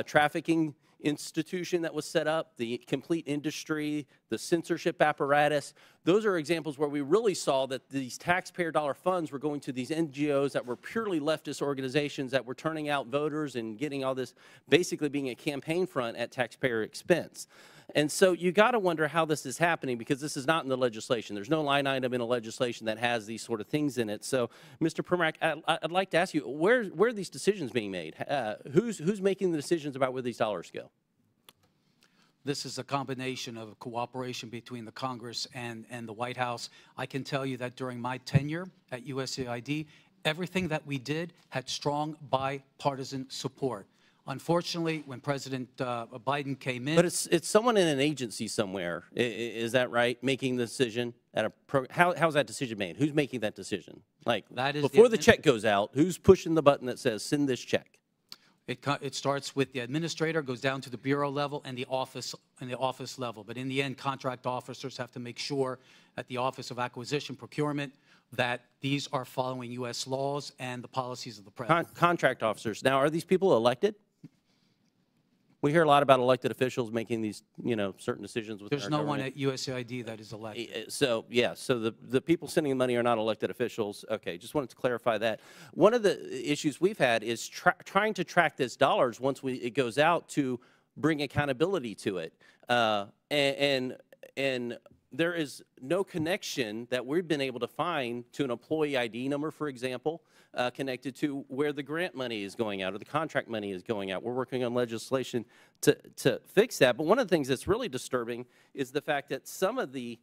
trafficking institution that was set up, the complete industry, the censorship apparatus, those are examples where we really saw that these taxpayer dollar funds were going to these NGOs that were purely leftist organizations that were turning out voters and getting all this, basically being a campaign front at taxpayer expense. And so you got to wonder how this is happening because this is not in the legislation. There's no line item in a legislation that has these sort of things in it. So, Mr. Primack, I'd like to ask you, where are these decisions being made? Who's making the decisions about where these dollars go? This is a combination of cooperation between the Congress and the White House. I can tell you that during my tenure at USAID, everything that we did had strong bipartisan support. Unfortunately, when President Biden came in— But it's someone in an agency somewhere, is that right, making the decision? How's that decision made? Who's making that decision? Like, that is before the check goes out, who's pushing the button that says, send this check? It starts with the administrator, goes down to the bureau level and the office level. But in the end, contract officers have to make sure at the Office of Acquisition Procurement that these are following U.S. laws and the policies of the president. Contract officers. Now, are these people elected? We hear a lot about elected officials making these, you know, certain decisions. There's no one at USAID that is elected. So, yeah, so the people sending the money are not elected officials. Okay, just wanted to clarify that. One of the issues we've had is trying to track this dollars once it goes out to bring accountability to it. And there is no connection that we've been able to find to an employee ID number, for example, connected to where the grant money is going out or the contract money is going out. We're working on legislation to fix that. But one of the things that's really disturbing is the fact that some of the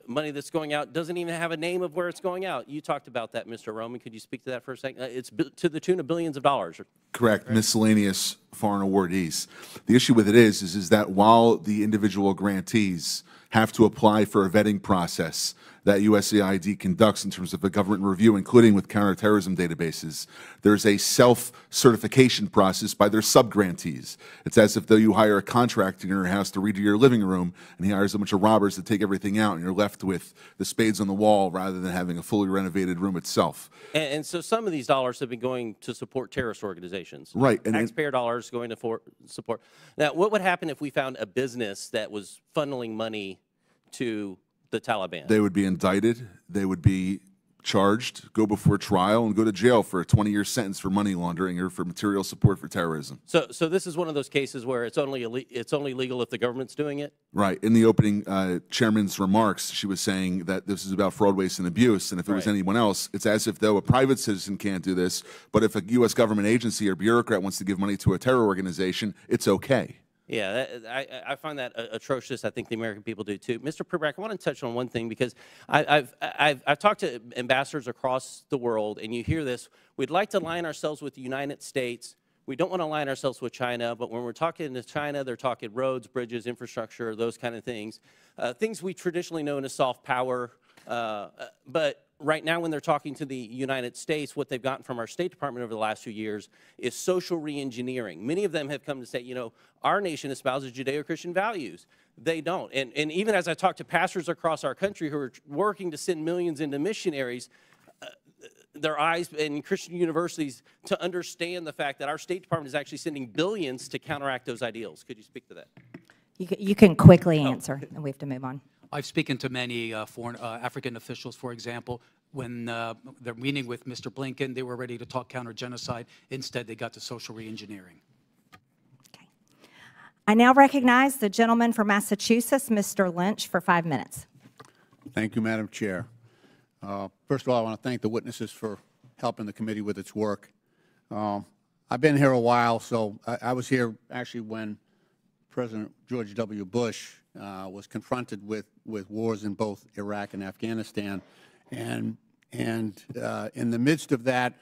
money that's going out doesn't even have a name of where it's going out. You talked about that, Mr. Roman. Could you speak to that for a second? It's to the tune of billions of dollars. Correct. Right. Miscellaneous foreign awardees. The issue with it is that while the individual grantees have to apply for a vetting process, that USAID conducts in terms of a government review, including with counterterrorism databases. There's a self-certification process by their subgrantees. It's as if though you hire a contractor in your house to redo your living room, and he hires a bunch of robbers to take everything out, and you're left with the spades on the wall rather than having a fully renovated room itself. And so some of these dollars have been going to support terrorist organizations. Right. And taxpayer dollars going to support. Now, what would happen if we found a business that was funneling money to the Taliban? They would be indicted. They would be charged, go before trial, and go to jail for a 20-year sentence for money laundering or for material support for terrorism. So this is one of those cases where it's only legal if the government's doing it? Right. In the opening chairman's remarks, she was saying that this is about fraud, waste, and abuse, and if it was anyone else, it's as if though a private citizen can't do this, but if a U.S. government agency or bureaucrat wants to give money to a terror organization, it's okay. Yeah, I find that atrocious. I think the American people do too. Mr. Perback, I want to touch on one thing because I've talked to ambassadors across the world, and you hear this. We'd like to align ourselves with the United States. We don't want to align ourselves with China, but when we're talking to China, they're talking roads, bridges, infrastructure, those kind of things. Things we traditionally know as soft power, but right now when they're talking to the United States, what they've gotten from our State Department over the last few years is social reengineering. Many of them have come to say, you know, our nation espouses Judeo-Christian values. They don't. And even as I talk to pastors across our country who are working to send millions into missionaries, their eyes in Christian universities to understand the fact that our State Department is actually sending billions to counteract those ideals. Could you speak to that? You can quickly answer, and we have to move on. I've spoken to many foreign African officials, for example. When they're meeting with Mr. Blinken, they were ready to talk counter-genocide. Instead, they got to social reengineering. Okay. I now recognize the gentleman from Massachusetts, Mr. Lynch, for 5 minutes. Thank you, Madam Chair. First of all, I want to thank the witnesses for helping the committee with its work. I've been here a while, so I was here actually when President George W. Bush was confronted with wars in both Iraq and Afghanistan. And in the midst of that,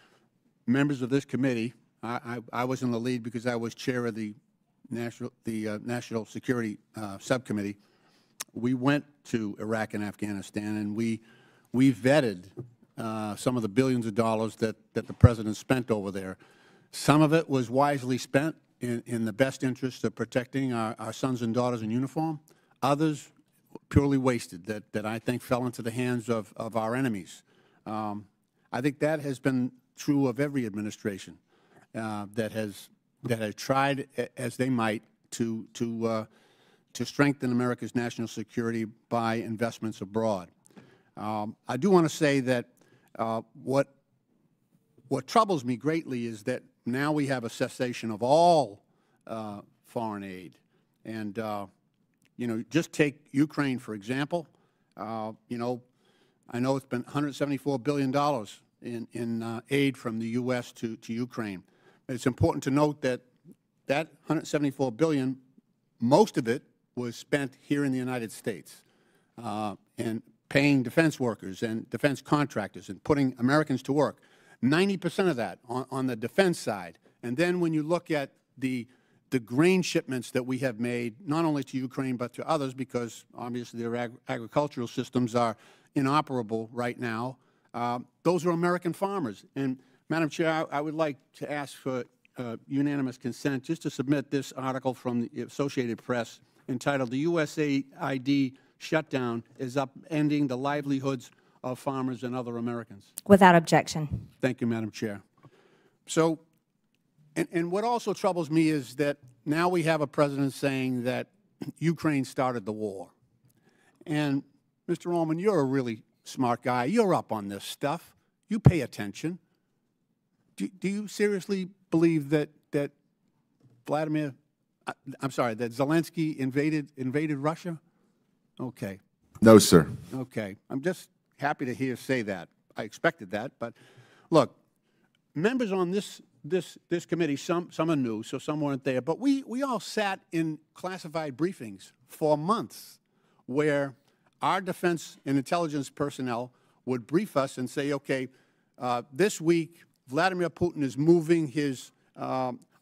members of this committee, I was in the lead because I was chair of the National Security Subcommittee. We went to Iraq and Afghanistan, and we vetted some of the billions of dollars that the President spent over there. Some of it was wisely spent in the best interest of protecting our sons and daughters in uniform. Others purely wasted that I think fell into the hands of our enemies. I think that has been true of every administration that has tried as they might to strengthen America's national security by investments abroad. I do want to say that what troubles me greatly is that now we have a cessation of all foreign aid. And, you know, just take Ukraine, for example. You know, I know it's been $174 billion in aid from the U.S. to Ukraine. But it's important to note that that $174 billion, most of it was spent here in the United States and paying defense workers and defense contractors and putting Americans to work. 90% of that on the defense side. And then when you look at the grain shipments that we have made, not only to Ukraine but to others, because obviously their agricultural systems are inoperable right now, those are American farmers. And, Madam Chair, I would like to ask for unanimous consent just to submit this article from the Associated Press entitled "The USAID Shutdown is Upending the Livelihoods of Farmers and Other Americans." Without objection. Thank you, Madam Chair. So, and what also troubles me is that now we have a president saying that Ukraine started the war. And, Mr. Ullman, you're a really smart guy. You're up on this stuff. You pay attention. Do you seriously believe that Zelensky invaded Russia? Okay. No, sir. Okay. I'm just happy to hear say that. I expected that, but look, members on this committee, some are new, so some weren't there, but we all sat in classified briefings for months where our defense and intelligence personnel would brief us and say, okay, this week Vladimir Putin is moving his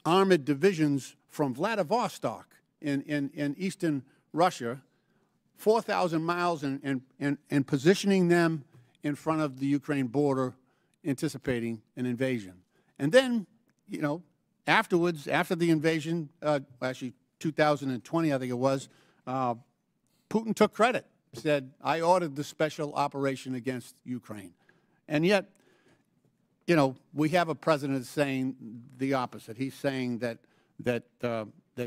armored divisions from Vladivostok in eastern Russia 4,000 miles and positioning them in front of the Ukraine border, anticipating an invasion. And then, you know, afterwards, after the invasion, actually 2020, I think it was, Putin took credit, said, I ordered the special operation against Ukraine. And yet, you know, we have a president saying the opposite. He's saying that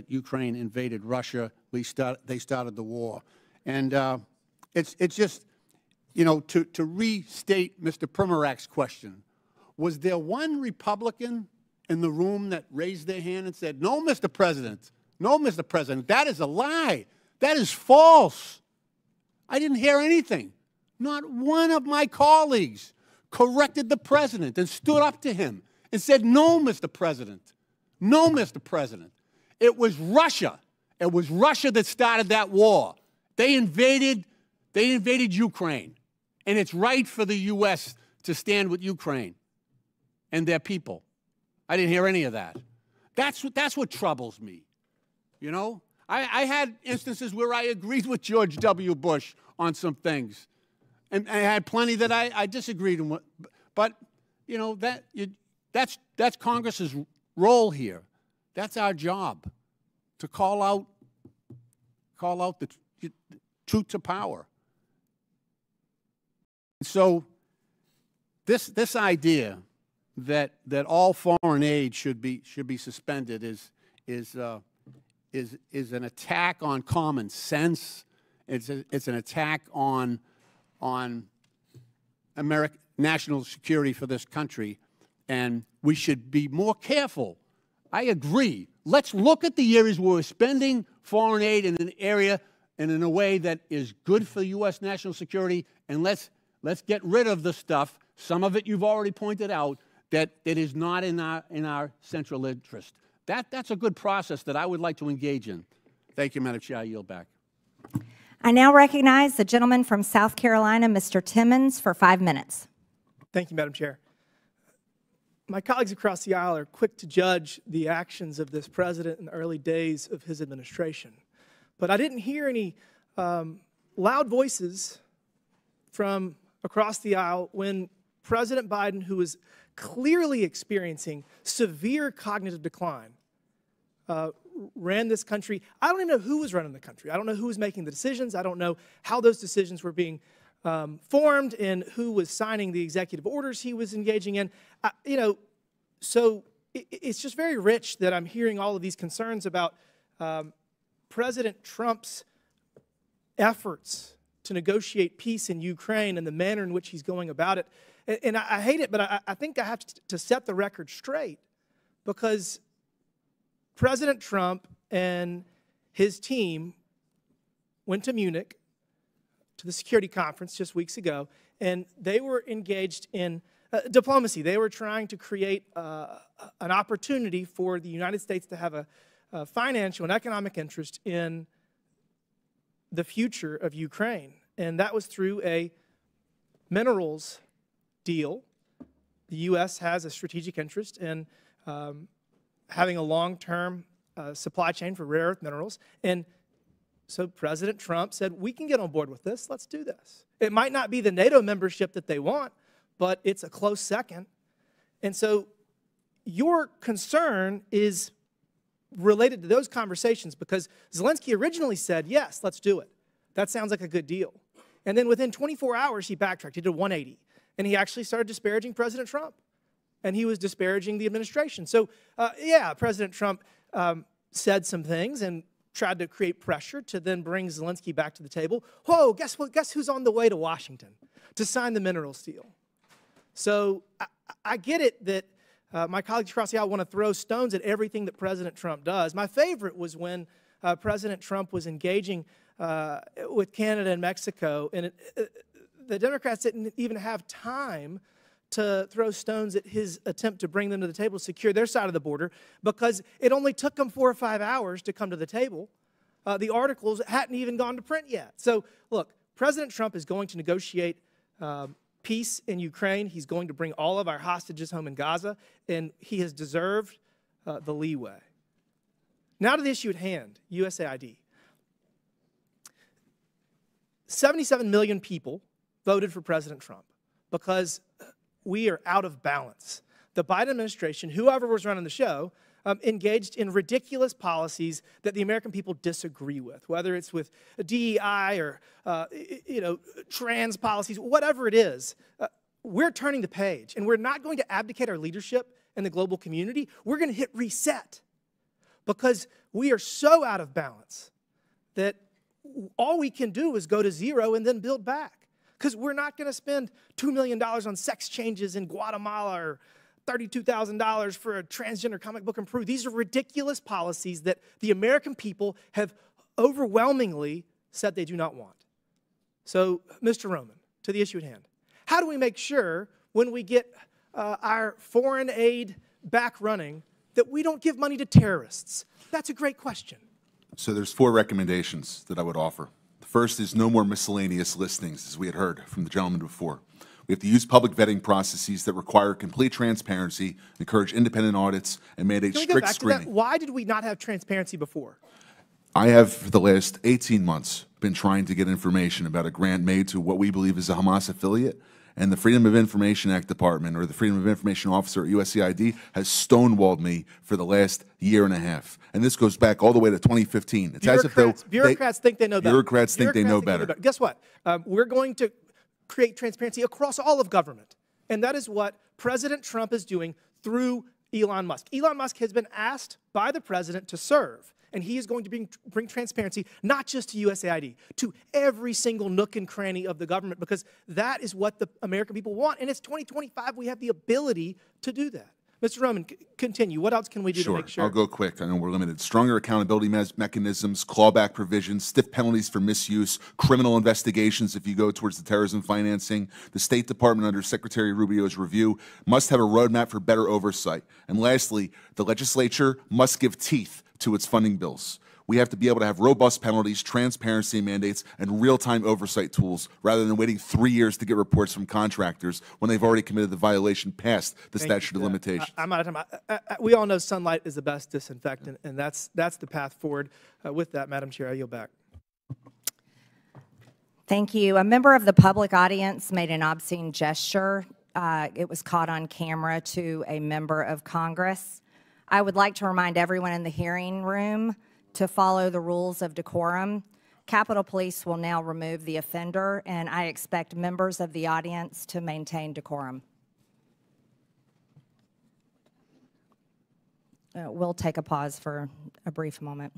Ukraine invaded Russia. They started the war. And it's just, you know, to restate Mr. Primarak's question, was there one Republican in the room that raised their hand and said, no, Mr. President, no, Mr. President, that is a lie. That is false. I didn't hear anything. Not one of my colleagues corrected the president and stood up to him and said, no, Mr. President, no, Mr. President. It was Russia. It was Russia that started that war. They invaded Ukraine. And it's right for the U.S. to stand with Ukraine and their people. I didn't hear any of that. That's what troubles me. You know, I had instances where I agreed with George W. Bush on some things. And I had plenty that I disagreed with. But, you know, that's Congress's role here. That's our job, to call out the truth to power. So this idea that all foreign aid should be suspended is an attack on common sense. It's an attack on national security for this country, and we should be more careful. I agree. Let's look at the areas where we're spending foreign aid in an area and in a way that is good for U.S. national security, and let's get rid of the stuff, some of it you've already pointed out, that is not in our central interest. That's a good process that I would like to engage in. Thank you, Madam Chair. I yield back. I now recognize the gentleman from South Carolina, Mr. Timmons, for 5 minutes. Thank you, Madam Chair. My colleagues across the aisle are quick to judge the actions of this president in the early days of his administration. But I didn't hear any loud voices from across the aisle when President Biden, who was clearly experiencing severe cognitive decline, ran this country. I don't even know who was running the country. I don't know who was making the decisions. I don't know how those decisions were being formed and who was signing the executive orders he was engaging in. You know, so it's just very rich that I'm hearing all of these concerns about President Trump's efforts to negotiate peace in Ukraine and the manner in which he's going about it. And I hate it, but I think I have to set the record straight, because President Trump and his team went to Munich to the security conference just weeks ago, and they were engaged in diplomacy. They were trying to create an opportunity for the United States to have a financial and economic interest in the future of Ukraine, and that was through a minerals deal. The U.S. has a strategic interest in having a long-term supply chain for rare earth minerals, and so President Trump said, we can get on board with this, let's do this. It might not be the NATO membership that they want, but it's a close second. And so your concern is related to those conversations, because Zelensky originally said, yes, let's do it. That sounds like a good deal. And then within 24 hours, he backtracked. He did a 180. And he actually started disparaging President Trump. And he was disparaging the administration. So, yeah, President Trump said some things and tried to create pressure to then bring Zelensky back to the table. Whoa, guess what? Guess who's on the way to Washington to sign the minerals deal? So I get it that my colleagues across the aisle want to throw stones at everything that President Trump does. My favorite was when President Trump was engaging with Canada and Mexico, and the Democrats didn't even have time to throw stones at his attempt to bring them to the table to secure their side of the border, because it only took them 4 or 5 hours to come to the table. The articles hadn't even gone to print yet. So, look, President Trump is going to negotiate peace in Ukraine. He's going to bring all of our hostages home in Gaza, and he has deserved the leeway. Now to the issue at hand, USAID. 77 million people voted for President Trump because we are out of balance. The Biden administration, whoever was running the show, engaged in ridiculous policies that the American people disagree with, whether it's with DEI or trans policies, whatever it is. We're turning the page, and we're not going to abdicate our leadership in the global community. We're going to hit reset because we are so out of balance that all we can do is go to zero and then build back, because we're not going to spend $2 million on sex changes in Guatemala or $32,000 for a transgender comic book in Peru. These are ridiculous policies that the American people have overwhelmingly said they do not want. So, Mr. Roman, to the issue at hand, how do we make sure when we get our foreign aid back running that we don't give money to terrorists? That's a great question. So there's 4 recommendations that I would offer. The first is no more miscellaneous listings, as we had heard from the gentleman before. We have to use public vetting processes that require complete transparency, encourage independent audits, and mandate Can we go strict back screening. to that? Why did we not have transparency before? I have, for the last 18 months, been trying to get information about a grant made to what we believe is a Hamas affiliate, and the Freedom of Information Act Department, or the Freedom of Information Officer at USAID, has stonewalled me for the last year and a half. And this goes back all the way to 2015. It's as if though bureaucrats think they know better. Bureaucrats think they know better. Guess what? We're going to create transparency across all of government. And that is what President Trump is doing through Elon Musk. Elon Musk has been asked by the president to serve, and he is going to bring transparency not just to USAID, to every single nook and cranny of the government, because that is what the American people want. And it's 2025. We have the ability to do that. Mr. Roman, continue. What else can we do to make sure? I'll go quick. I know we're limited. Stronger accountability mechanisms, clawback provisions, stiff penalties for misuse, criminal investigations if you go towards the terrorism financing. The State Department, under Secretary Rubio's review, must have a roadmap for better oversight. And lastly, the legislature must give teeth to its funding bills. We have to be able to have robust penalties, transparency mandates, and real-time oversight tools, rather than waiting 3 years to get reports from contractors when they've already committed the violation past the statute of limitations. I'm out of time. We all know sunlight is the best disinfectant, and that's the path forward. With that, Madam Chair, I yield back. Thank you. A member of the public audience made an obscene gesture. It was caught on camera to a member of Congress. I would like to remind everyone in the hearing room to follow the rules of decorum. Capitol Police will now remove the offender, and I expect members of the audience to maintain decorum. We'll take a pause for a brief moment.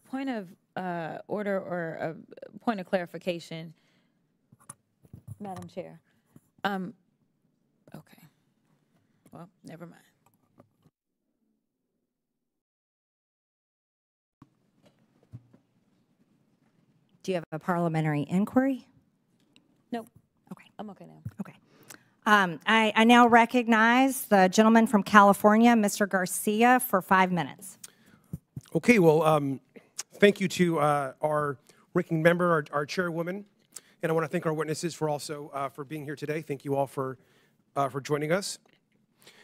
Point of order or a point of clarification, Madam Chair. Okay. Well, never mind. Do you have a parliamentary inquiry? Nope. Okay. I'm okay now. Okay. I now recognize the gentleman from California, Mr. Garcia, for 5 minutes. Okay, well, thank you to our ranking member, our chairwoman, and I want to thank our witnesses for also for being here today. Thank you all for joining us.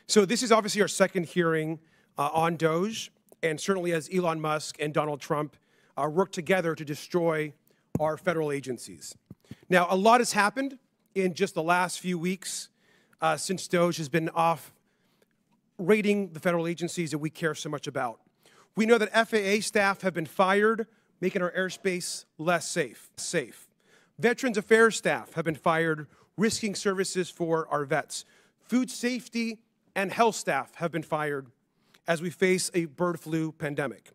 So this is obviously our second hearing on DOGE, and certainly as Elon Musk and Donald Trump work together to destroy our federal agencies. Now, a lot has happened in just the last few weeks since DOGE has been off raiding the federal agencies that we care so much about. We know that FAA staff have been fired, making our airspace less safe. Veterans Affairs staff have been fired, risking services for our vets. Food safety and health staff have been fired as we face a bird flu pandemic.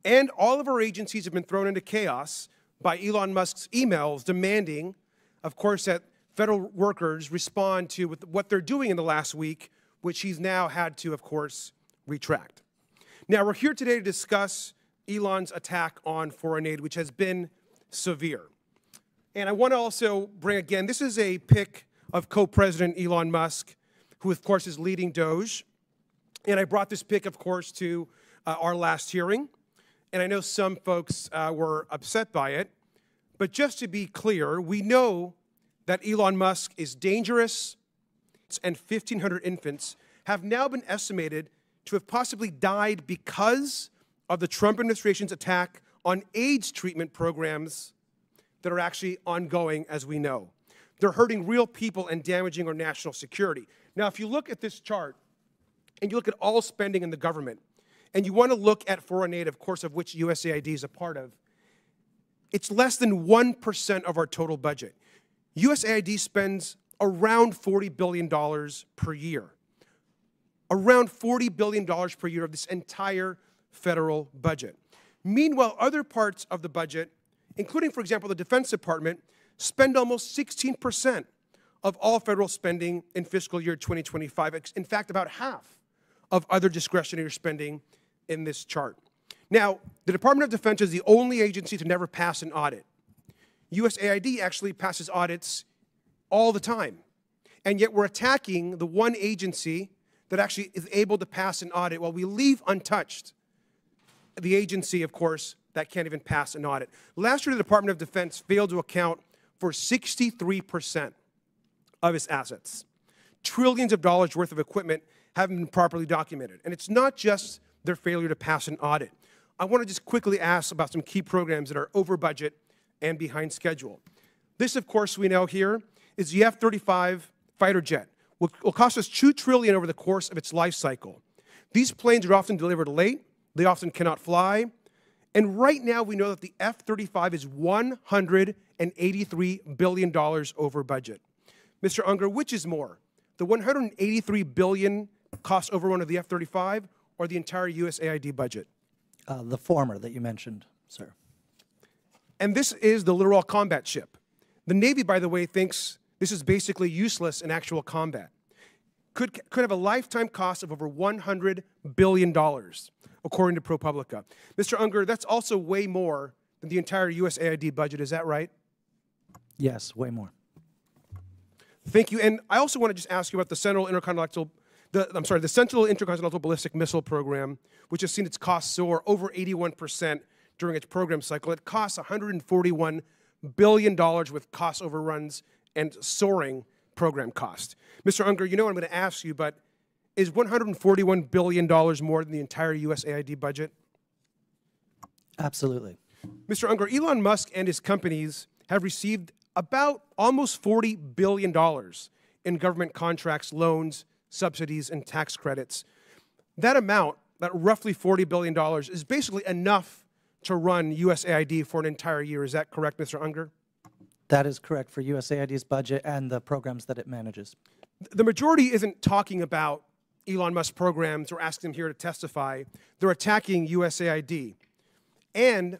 And all of our agencies have been thrown into chaos by Elon Musk's emails demanding, of course, that federal workers respond to what they're doing in the last week, which he's now had to, of course, retract. Now, we're here today to discuss Elon's attack on foreign aid, which has been severe. And I want to also bring, again, this is a pic of co-president Elon Musk, who, of course, is leading DOGE. And I brought this pic, of course, to our last hearing. And I know some folks were upset by it. But just to be clear, we know that Elon Musk is dangerous, and 1,500 infants have now been estimated to have possibly died because of the Trump administration's attack on AIDS treatment programs that are actually ongoing, as we know. They're hurting real people and damaging our national security. Now, if you look at this chart, and you look at all spending in the government, and you want to look at foreign aid, of course, of which USAID is a part of, it's less than 1% of our total budget. USAID spends around $40 billion per year. Around $40 billion per year of this entire federal budget. Meanwhile, other parts of the budget, including, for example, the Defense Department, spend almost 16% of all federal spending in fiscal year 2025. In fact, about half of other discretionary spending in this chart. Now, the Department of Defense is the only agency to never pass an audit. USAID actually passes audits all the time. And yet we're attacking the one agency that actually is able to pass an audit while we leave untouched the agency, of course, that can't even pass an audit. Last year, the Department of Defense failed to account for 63% of its assets. Trillions of dollars worth of equipment haven't been properly documented. And it's not just their failure to pass an audit. I want to just quickly ask about some key programs that are over budget and behind schedule. This, of course, we know here is the F-35 fighter jet. Will cost us $2 trillion over the course of its life cycle. These planes are often delivered late. They often cannot fly. And right now, we know that the F-35 is $183 billion over budget. Mr. Unger, which is more, the $183 billion cost overrun of the F-35 or the entire USAID budget? The former that you mentioned, sir. And this is the Littoral Combat Ship. The Navy, by the way, thinks this is basically useless in actual combat. Could have a lifetime cost of over $100 billion, according to ProPublica. Mr. Unger, that's also way more than the entire USAID budget. Is that right? Yes, way more. Thank you. And I also want to just ask you about the Central Intercontinental Ballistic Missile Program, which has seen its costs soar over 81% during its program cycle. It costs $141 billion with cost overruns and soaring program cost. Mr. Unger, you know what I'm going to ask you, but is $141 billion more than the entire USAID budget? Absolutely. Mr. Unger, Elon Musk and his companies have received about almost $40 billion in government contracts, loans, subsidies, and tax credits. That amount, that roughly $40 billion, is basically enough to run USAID for an entire year. Is that correct, Mr. Unger? That is correct for USAID's budget and the programs that it manages. The majority isn't talking about Elon Musk programs or asking them here to testify. They're attacking USAID and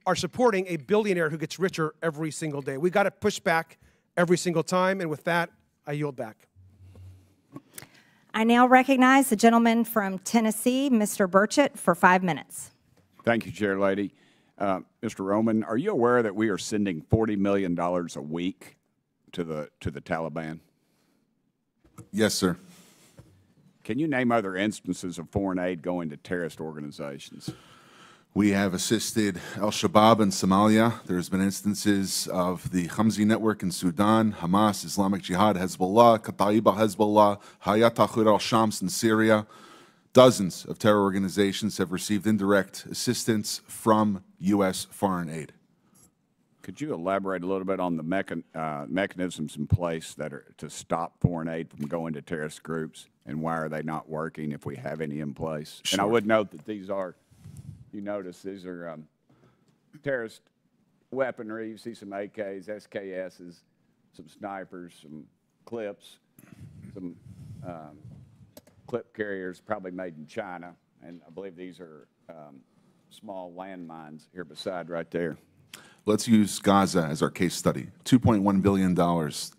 are supporting a billionaire who gets richer every single day. We've got to push back every single time, and with that, I yield back. I now recognize the gentleman from Tennessee, Mr. Burchett, for 5 minutes. Thank you, Chair Lady. Mr. Roman, are you aware that we are sending $40 million a week to the Taliban? Yes, sir. Can you name other instances of foreign aid going to terrorist organizations? We have assisted al-Shabaab in Somalia. There's been instances of the Khamsi network in Sudan, Hamas, Islamic Jihad, Hezbollah, Kataib al-Hezbollah, Hayat Tahrir al-Shams in Syria. Dozens of terror organizations have received indirect assistance from U.S. foreign aid. Could you elaborate a little bit on the mechanisms in place that are to stop foreign aid from going to terrorist groups, and why are they not working if we have any in place? Sure. And I would note that these are, you notice, these are terrorist weaponry. You see some AKs, SKSs, some snipers, some clips, some clip carriers probably made in China, and I believe these are small landmines here beside right there. Let's use Gaza as our case study. $2.1 billion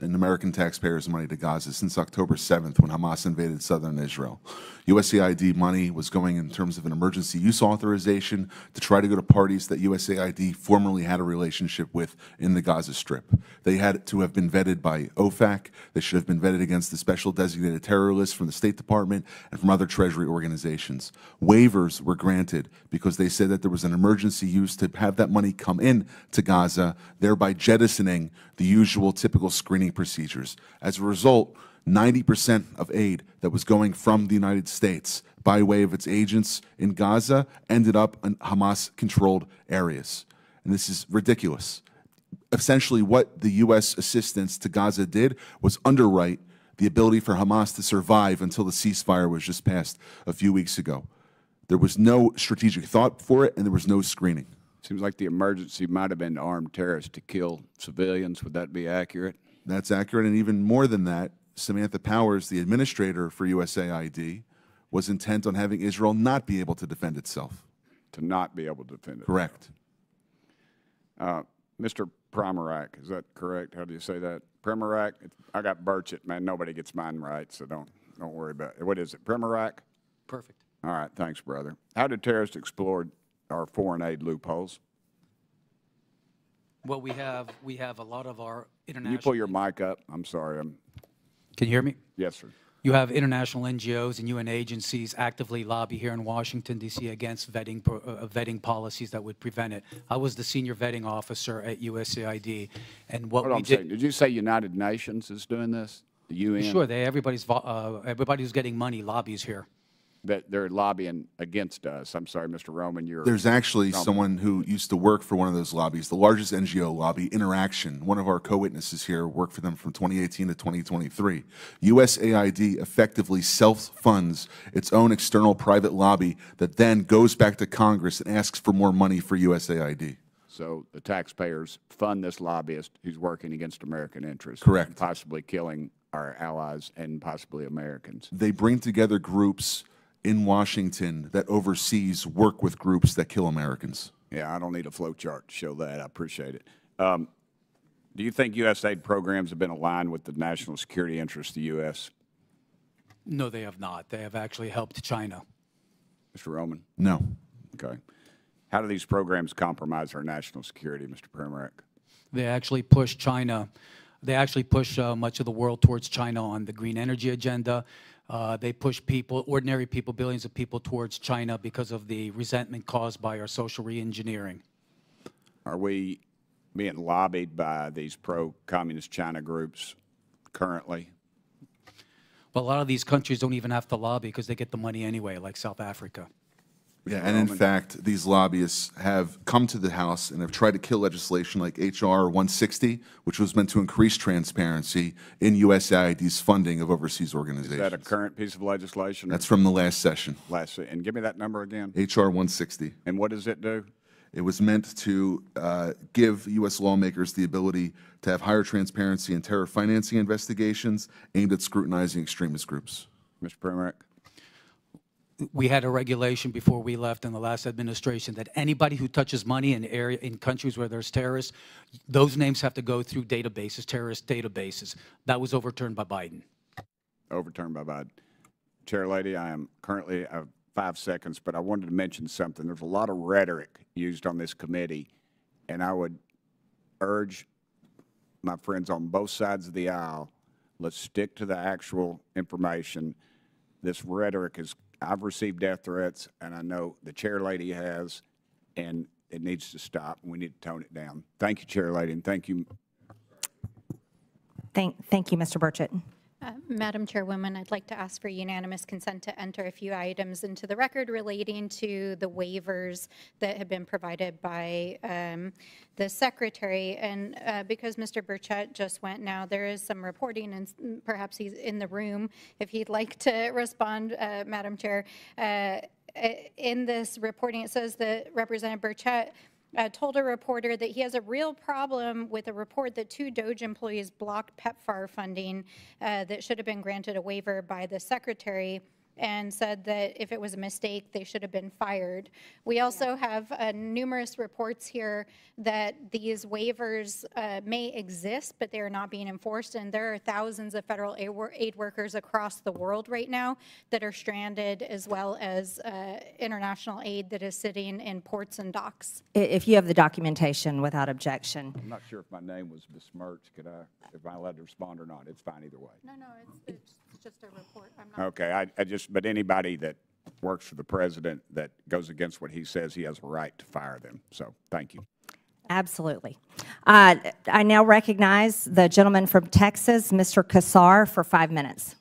in American taxpayers' money to Gaza since October 7th when Hamas invaded southern Israel. USAID money was going in terms of an emergency use authorization to try to go to parties that USAID formerly had a relationship with in the Gaza Strip. They had to have been vetted by OFAC. They should have been vetted against the special designated terror list from the State Department and from other Treasury organizations. Waivers were granted because they said that there was an emergency use to have that money come in to Gaza, thereby jettisoning the usual typical screening procedures. As a result, 90% of aid that was going from the United States by way of its agents in Gaza ended up in Hamas-controlled areas. And this is ridiculous. Essentially, what the U.S. assistance to Gaza did was underwrite the ability for Hamas to survive until the ceasefire was just passed a few weeks ago. There was no strategic thought for it, and there was no screening. Seems like the emergency might have been armed terrorists to kill civilians. Would that be accurate? That's accurate, and even more than that, Samantha Powers, the administrator for USAID, was intent on having Israel not be able to defend itself. To not be able to defend it. Correct. Mr. Primorak, is that correct? How do you say that? Primorak? I got Burchett, man. Nobody gets mine right, so don't worry about it. What is it, Primorak? Perfect. All right, thanks, brother. How do terrorists exploit our foreign aid loopholes? Well, we have a lot of our international. Can you pull your mic up? I'm sorry. Can you hear me? Yes, sir. You have international NGOs and UN agencies actively lobby here in Washington, D.C. against vetting policies that would prevent it. I was the senior vetting officer at USAID, and what we did. Did you say United Nations is doing this? The UN? Sure, everybody who's getting money lobbies here. That they're lobbying against us. I'm sorry, Mr. Roman. There's actually someone who used to work for one of those lobbies, the largest NGO lobby, Interaction. One of our co-witnesses here worked for them from 2018 to 2023. USAID effectively self-funds its own external private lobby that then goes back to Congress and asks for more money for USAID. So the taxpayers fund this lobbyist who's working against American interests. Correct. And possibly killing our allies and possibly Americans. They bring together groups in Washington that overseas work with groups that kill Americans. Yeah, I don't need a flow chart to show that. I appreciate it. Do you think USAID programs have been aligned with the national security interests of the U.S.? No, they have not. They have actually helped China. Mr. Roman? No. Okay. How do these programs compromise our national security, Mr. Primorak? They actually push China. They actually push much of the world towards China on the green energy agenda. They push people, ordinary people, billions of people towards China because of the resentment caused by our social re-engineering. Are we being lobbied by these pro-communist China groups currently? Well, a lot of these countries don't even have to lobby because they get the money anyway, like South Africa. Yeah, and in fact, these lobbyists have come to the House and have tried to kill legislation like H.R. 160, which was meant to increase transparency in USAID's funding of overseas organizations. Is that a current piece of legislation? That's from the last session. And give me that number again. H.R. 160. And what does it do? It was meant to give U.S. lawmakers the ability to have higher transparency in terror financing investigations aimed at scrutinizing extremist groups. Mr. Primorak? We had a regulation before we left in the last administration that anybody who touches money in countries where there's terrorists, those names have to go through databases, terrorist databases. That was overturned by Biden. Overturned by Biden. Chair Lady, I am currently 5 seconds, but I wanted to mention something. There's a lot of rhetoric used on this committee, and I would urge my friends on both sides of the aisle, let's stick to the actual information. This rhetoric is, I've received death threats, and I know the Chair Lady has, and it needs to stop. We need to tone it down. Thank you, Chair Lady, and thank you. Thank you, Mr. Burchett. Madam Chairwoman, I'd like to ask for unanimous consent to enter a few items into the record relating to the waivers that have been provided by the Secretary. And because Mr. Burchett just went now, there is some reporting, and perhaps he's in the room if he'd like to respond, Madam Chair. In this reporting, it says that Representative Burchett told a reporter that he has a real problem with a report that 2 DOJ employees blocked PEPFAR funding that should have been granted a waiver by the Secretary, and said that if it was a mistake, they should have been fired. We also have numerous reports here that these waivers may exist, but they are not being enforced, and there are thousands of federal aid workers across the world right now that are stranded, as well as international aid that is sitting in ports and docks. If you have the documentation without objection. I'm not sure if my name was besmirched. If I'm allowed to respond or not, it's fine either way. No, it's just a report. I'm not. Okay, but anybody that works for the president that goes against what he says, he has a right to fire them. So thank you. Absolutely. I now recognize the gentleman from Texas, Mr. Kassar, for 5 minutes.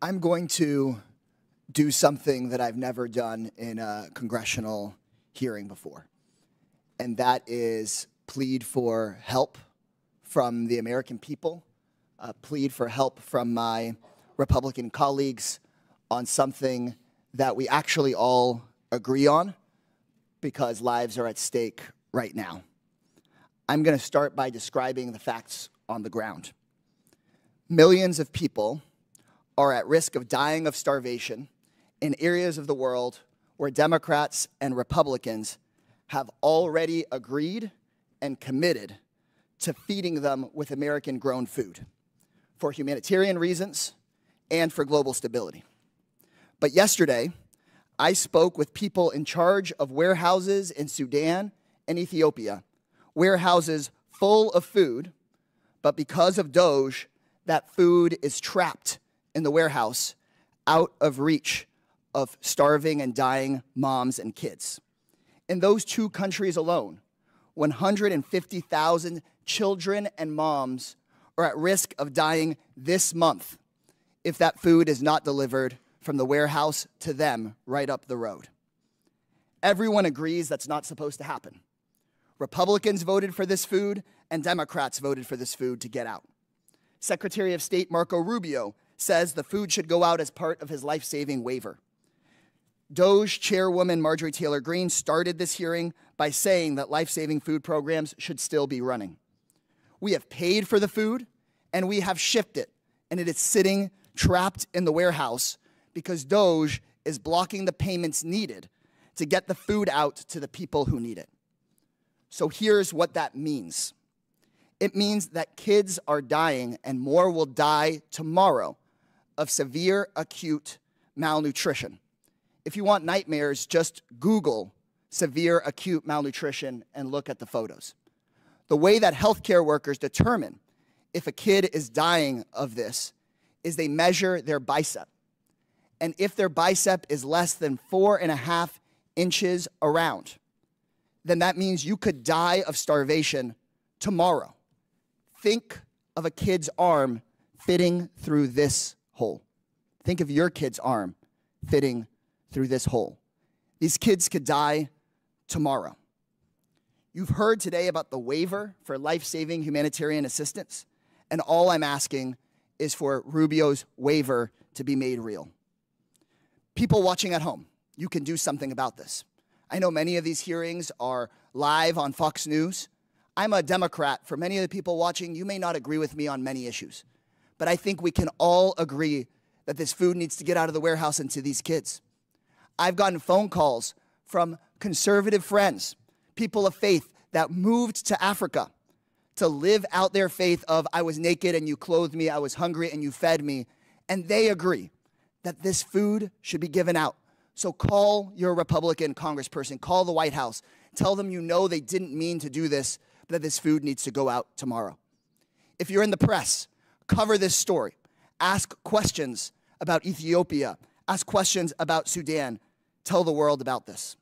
I'm going to do something that I've never done in a congressional hearing before, and that is plead for help from the American people, plead for help from my Republican colleagues on something that we actually all agree on, because lives are at stake right now. I'm going to start by describing the facts on the ground. Millions of people are at risk of dying of starvation in areas of the world where Democrats and Republicans have already agreed and committed to feeding them with American-grown food for humanitarian reasons and for global stability. But yesterday, I spoke with people in charge of warehouses in Sudan and Ethiopia, warehouses full of food, but because of Doge, that food is trapped in the warehouse out of reach of starving and dying moms and kids. In those two countries alone, 150,000 children and moms are at risk of dying this month if that food is not delivered from the warehouse to them right up the road. Everyone agrees that's not supposed to happen. Republicans voted for this food, and Democrats voted for this food to get out. Secretary of State Marco Rubio says the food should go out as part of his life-saving waiver. Doge Chairwoman Marjorie Taylor Greene started this hearing by saying that life-saving food programs should still be running. We have paid for the food, and we have shipped it, and it is sitting trapped in the warehouse because Doge is blocking the payments needed to get the food out to the people who need it. So here's what that means. It means that kids are dying, and more will die tomorrow, of severe acute malnutrition. If you want nightmares, just Google severe acute malnutrition and look at the photos. The way that healthcare workers determine if a kid is dying of this is they measure their bicep. And if their bicep is less than 4.5 inches around, then that means you could die of starvation tomorrow. Think of a kid's arm fitting through this hole. Think of your kid's arm fitting through this hole. These kids could die tomorrow. You've heard today about the waiver for life-saving humanitarian assistance, and all I'm asking is for Rubio's waiver to be made real. People watching at home, you can do something about this. I know many of these hearings are live on Fox News. I'm a Democrat. For many of the people watching, you may not agree with me on many issues, but I think we can all agree that this food needs to get out of the warehouse and to these kids. I've gotten phone calls from conservative friends, people of faith that moved to Africa to live out their faith of I was naked and you clothed me, I was hungry and you fed me, and they agree that this food should be given out. So call your Republican congressperson, call the White House, tell them you know they didn't mean to do this, but that this food needs to go out tomorrow. If you're in the press, cover this story. Ask questions about Ethiopia. Ask questions about Sudan. Tell the world about this.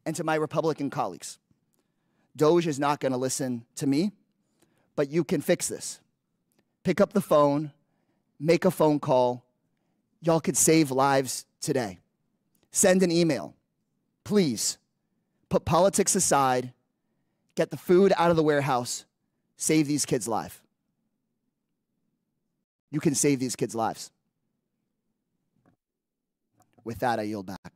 And to my Republican colleagues, Doge is not going to listen to me, but you can fix this. Pick up the phone, make a phone call. Y'all could save lives today. Send an email. Please, put politics aside, get the food out of the warehouse, save these kids' lives. You can save these kids' lives. With that, I yield back.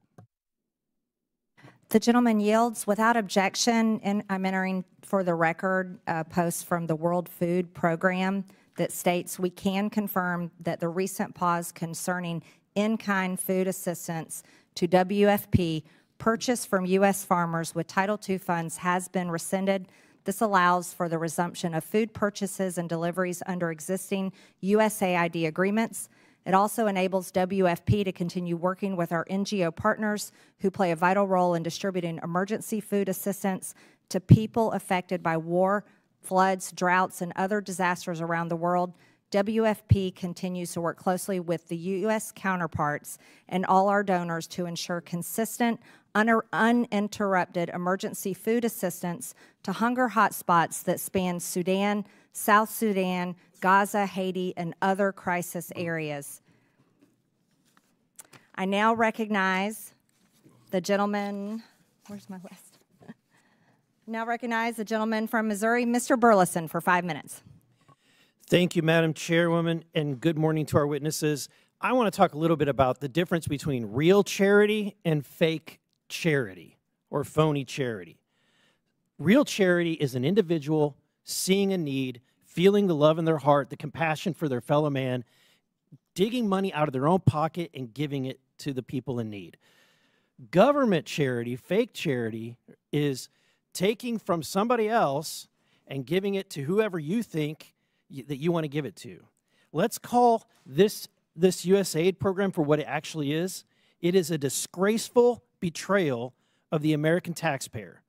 The gentleman yields without objection, and I'm entering for the record a post from the World Food Program that states we can confirm that the recent pause concerning in-kind food assistance to WFP purchased from U.S. farmers with Title II funds has been rescinded. This allows for the resumption of food purchases and deliveries under existing USAID agreements. It also enables WFP to continue working with our NGO partners who play a vital role in distributing emergency food assistance to people affected by war, floods, droughts, and other disasters around the world. WFP continues to work closely with the U.S. counterparts and all our donors to ensure consistent, uninterrupted emergency food assistance to hunger hotspots that span Sudan, South Sudan, Gaza, Haiti, and other crisis areas. I now recognize the gentleman, where's my list? Now recognize the gentleman from Missouri, Mr. Burleson, for 5 minutes. Thank you, Madam Chairwoman, and good morning to our witnesses. I want to talk a little bit about the difference between real charity and fake charity or phony charity. Real charity is an individual seeing a need, feeling the love in their heart, the compassion for their fellow man, digging money out of their own pocket and giving it to the people in need. Government charity, fake charity, is taking from somebody else and giving it to whoever you think that you want to give it to. Let's call this USAID program for what it actually is. It is a disgraceful betrayal of the American taxpayer.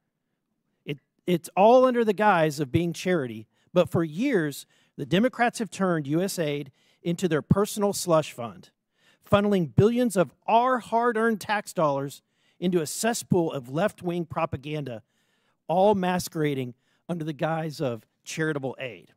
It's all under the guise of being charity, but for years, the Democrats have turned USAID into their personal slush fund, funneling billions of our hard-earned tax dollars into a cesspool of left-wing propaganda, all masquerading under the guise of charitable aid.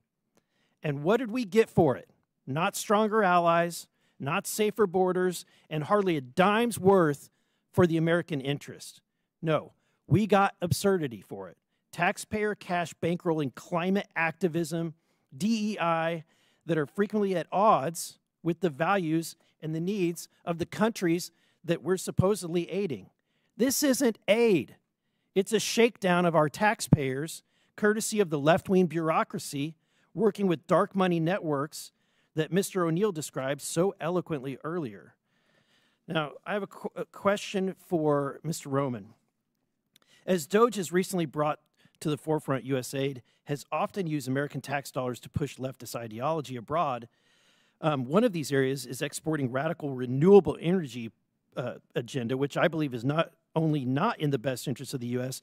And what did we get for it? Not stronger allies, not safer borders, and hardly a dime's worth for the American interest. No, we got absurdity for it. Taxpayer cash bankrolling climate activism, DEI, that are frequently at odds with the values and the needs of the countries that we're supposedly aiding. This isn't aid. It's a shakedown of our taxpayers, courtesy of the left-wing bureaucracy working with dark money networks that Mr. O'Neill described so eloquently earlier. Now, I have a question for Mr. Roman. As DOGE has recently brought to the forefront, USAID has often used American tax dollars to push leftist ideology abroad. One of these areas is exporting radical renewable energy agenda, which I believe is not only not in the best interest of the U.S.,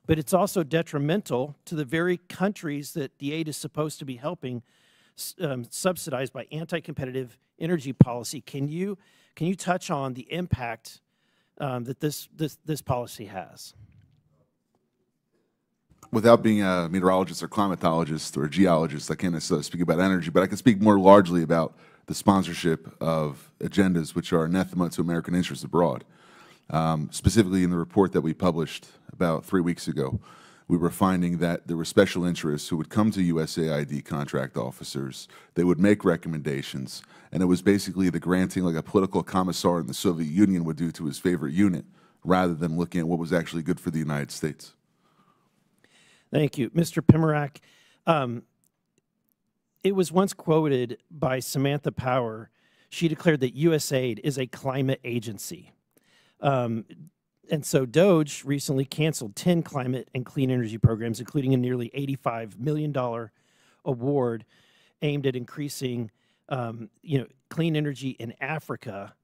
but it's also detrimental to the very countries that the aid is supposed to be helping, subsidized by anti-competitive energy policy. Can you touch on the impact that this policy has? Without being a meteorologist or climatologist or a geologist, I can't necessarily speak about energy, but I can speak more largely about the sponsorship of agendas which are anathema to American interests abroad. Specifically in the report that we published about 3 weeks ago, we were finding that there were special interests who would come to USAID contract officers, they would make recommendations, and it was basically the granting like a political commissar in the Soviet Union would do to his favorite unit, rather than looking at what was actually good for the United States. Thank you. Mr. Pimarak, it was once quoted by Samantha Power. She declared that USAID is a climate agency. And so DOGE recently canceled 10 climate and clean energy programs, including a nearly $85 million award aimed at increasing clean energy in Africa.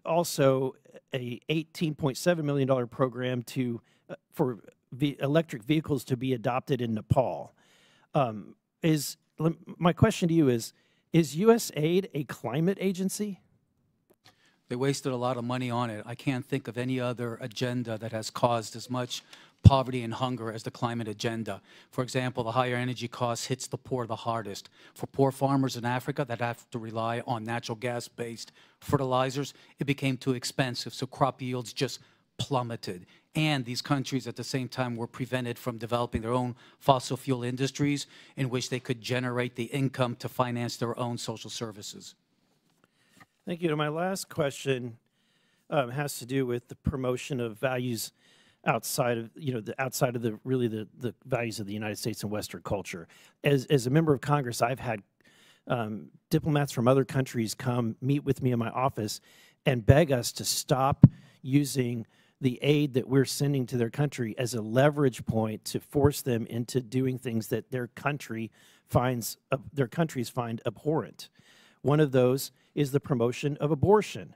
Also, a $18.7 million program for electric vehicles to be adopted in Nepal. My question to you is USAID a climate agency? They wasted a lot of money on it. I can't think of any other agenda that has caused as much poverty and hunger as the climate agenda. For example, the higher energy costs hits the poor the hardest. For poor farmers in Africa that have to rely on natural gas-based fertilizers, it became too expensive, so crop yields just plummeted. And these countries at the same time were prevented from developing their own fossil fuel industries in which they could generate the income to finance their own social services. Thank you. My last question has to do with the promotion of values outside of the values of the United States and Western culture. As a member of Congress, I've had diplomats from other countries come meet with me in my office and beg us to stop using the aid that we're sending to their country as a leverage point to force them into doing things that their countries find abhorrent. One of those is the promotion of abortion.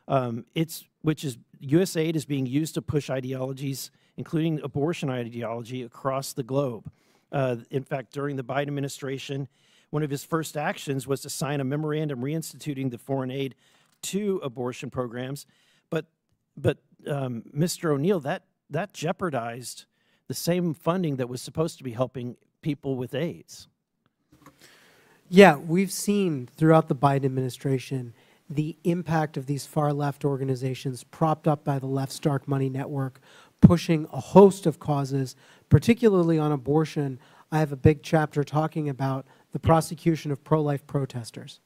USAID is being used to push ideologies, including abortion ideology, across the globe. In fact, during the Biden administration, one of his first actions was to sign a memorandum reinstituting the foreign aid to abortion programs. But Mr. O'Neill, that jeopardized the same funding that was supposed to be helping people with AIDS. Yeah, we've seen throughout the Biden administration the impact of these far-left organizations propped up by the left's dark money network, pushing a host of causes, particularly on abortion. I have a big chapter talking about the prosecution of pro-life protesters.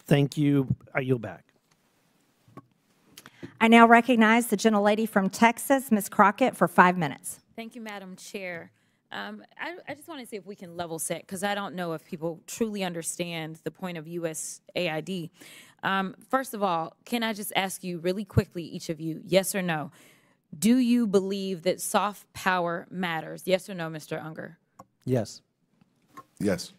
Thank you. I yield back. I now recognize the gentlelady from Texas, Ms. Crockett, for 5 minutes. Thank you, Madam Chair. I just want to see if we can level set, because I don't know if people truly understand the point of USAID. First of all, can I just ask you really quickly, each of you, yes or no, do you believe that soft power matters? Yes or no, Mr. Unger? Yes. Yes.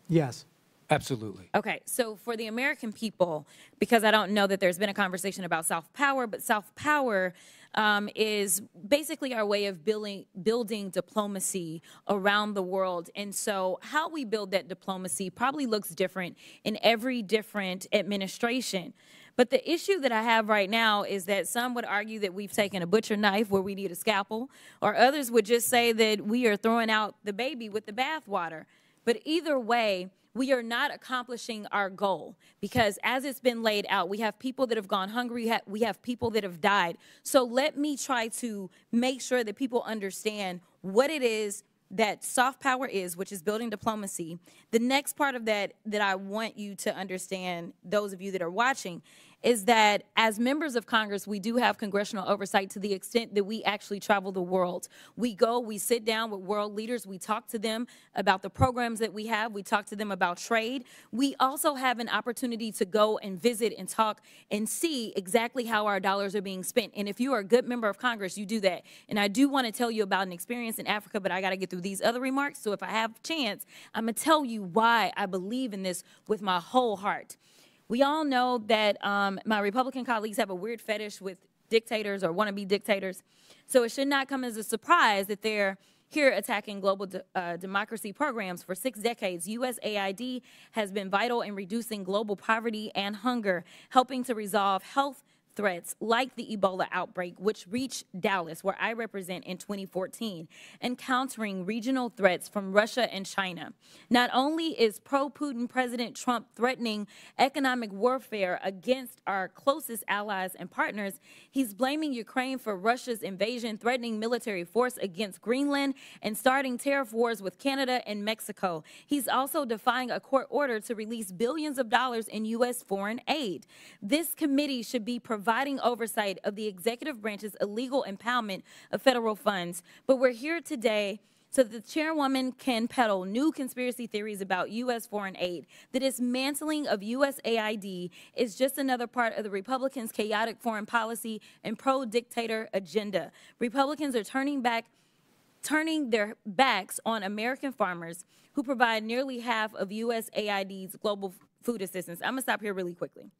Yes. Absolutely. Okay, so for the American people, because I don't know that there's been a conversation about soft power, but soft power is basically our way of building diplomacy around the world. And so how we build that diplomacy probably looks different in every different administration. But the issue that I have right now is that some would argue that we've taken a butcher knife where we need a scalpel, or others would just say that we are throwing out the baby with the bathwater. But either way, we are not accomplishing our goal, because as it's been laid out, we have people that have gone hungry, we have people that have died. So let me try to make sure that people understand what it is that soft power is, which is building diplomacy. The next part of that I want you to understand, those of you that are watching, is that as members of Congress, we do have congressional oversight to the extent that we actually travel the world. We go, we sit down with world leaders, we talk to them about the programs that we have, we talk to them about trade. We also have an opportunity to go and visit and talk and see exactly how our dollars are being spent. And if you are a good member of Congress, you do that. And I do want to tell you about an experience in Africa, but I got to get through these other remarks. So if I have a chance, I'm going to tell you why I believe in this with my whole heart. We all know that my Republican colleagues have a weird fetish with dictators or wannabe dictators. So it should not come as a surprise that they're here attacking global democracy programs. For 6 decades, USAID has been vital in reducing global poverty and hunger, helping to resolve health threats like the Ebola outbreak, which reached Dallas, where I represent, in 2014, and countering regional threats from Russia and China. Not only is pro-Putin President Trump threatening economic warfare against our closest allies and partners, he's blaming Ukraine for Russia's invasion, threatening military force against Greenland, and starting tariff wars with Canada and Mexico. He's also defying a court order to release billions of dollars in U.S. foreign aid. This committee should be providing oversight of the executive branch's illegal impoundment of federal funds. But we're here today so that the chairwoman can peddle new conspiracy theories about U.S. foreign aid. The dismantling of USAID is just another part of the Republicans' chaotic foreign policy and pro-dictator agenda. Republicans are turning their backs on American farmers who provide nearly half of USAID's global food assistance. I'm going to stop here really quickly,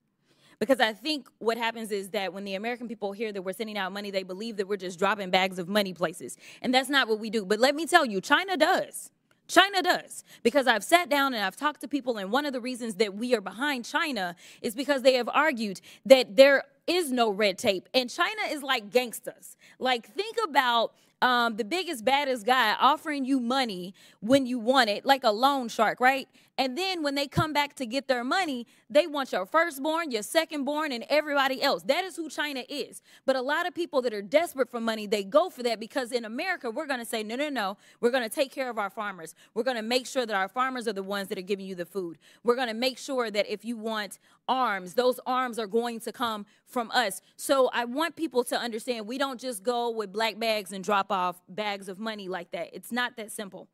because I think what happens is that when the American people hear that we're sending out money, they believe that we're just dropping bags of money places. And that's not what we do. But let me tell you, China does. China does. Because I've sat down and I've talked to people, and one of the reasons that we are behind China is because they have argued that there is no red tape. And China is like gangsters. Like, think about the biggest, baddest guy offering you money when you want it, like a loan shark, right? And then when they come back to get their money, they want your firstborn, your secondborn, and everybody else. That is who China is. But a lot of people that are desperate for money, they go for that, because in America, we're going to say, no, no, no. We're going to take care of our farmers. We're going to make sure that our farmers are the ones that are giving you the food. We're going to make sure that if you want arms, those arms are going to come from us. So I want people to understand we don't just go with black bags and drop off bags of money like that. It's not that simple.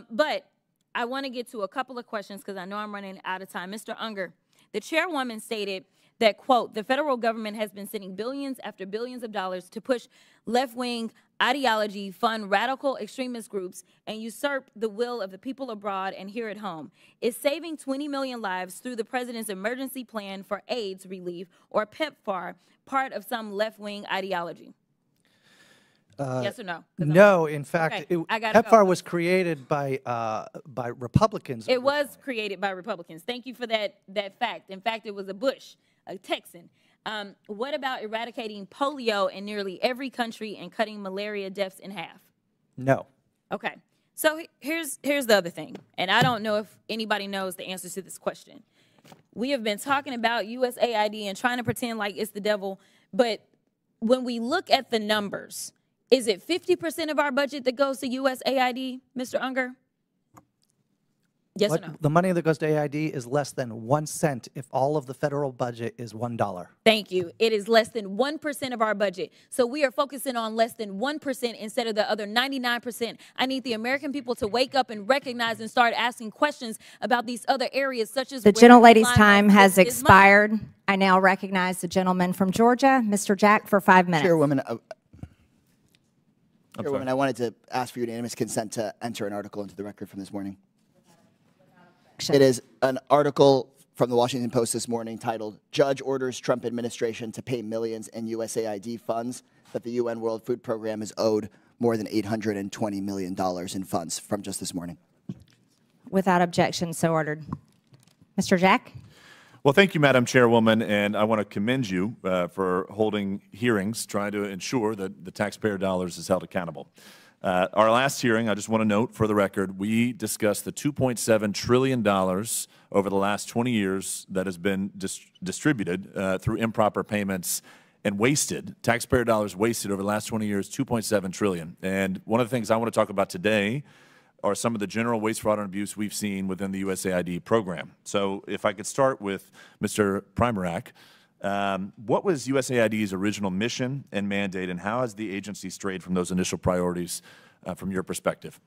But I want to get to a couple of questions because I know I'm running out of time. Mr. Unger, the chairwoman stated that, quote, the federal government has been sending billions after billions of dollars to push left-wing ideology, fund radical extremist groups, and usurp the will of the people abroad and here at home. Is saving 20 million lives through the president's emergency plan for AIDS relief, or PEPFAR, part of some left-wing ideology? Yes or no? 'Cause No, in fact, Okay, I gotta PEPFAR go. was created by Republicans. It was created by Republicans. Thank you for that fact. In fact, it was a Bush, a Texan. What about eradicating polio in nearly every country and cutting malaria deaths in half? No. Okay. So here's the other thing, and I don't know if anybody knows the answer to this question. We have been talking about USAID and trying to pretend like it's the devil, but when we look at the numbers, is it 50% of our budget that goes to USAID, Mr. Unger? Yes or no? The money that goes to AID is less than 1 cent if all of the federal budget is $1. Thank you. It is less than 1% of our budget. So we are focusing on less than 1% instead of the other 99%. I need the American people to wake up and recognize and start asking questions about these other areas, such as The gentlelady's time has expired. I now recognize the gentleman from Georgia, Mr. Jack, for 5 minutes. Chairwoman, Chairwoman, I wanted to ask for unanimous consent to enter an article into the record from this morning. It is an article from the Washington Post this morning titled, "Judge Orders Trump Administration to Pay Millions in USAID Funds That the UN World Food Program is owed more than $820 million in funds," from just this morning. Without objection, so ordered. Mr. Jack? Well, thank you, Madam Chairwoman, and I want to commend you for holding hearings, trying to ensure that the taxpayer dollars is held accountable. Our last hearing, I just want to note for the record, we discussed the $2.7 trillion over the last 20 years that has been distributed through improper payments and wasted, taxpayer dollars wasted over the last 20 years, $2.7 trillion. And one of the things I want to talk about today are some of the general waste, fraud, and abuse we've seen within the USAID program. So if I could start with Mr. Primarak, what was USAID's original mission and mandate, and how has the agency strayed from those initial priorities from your perspective?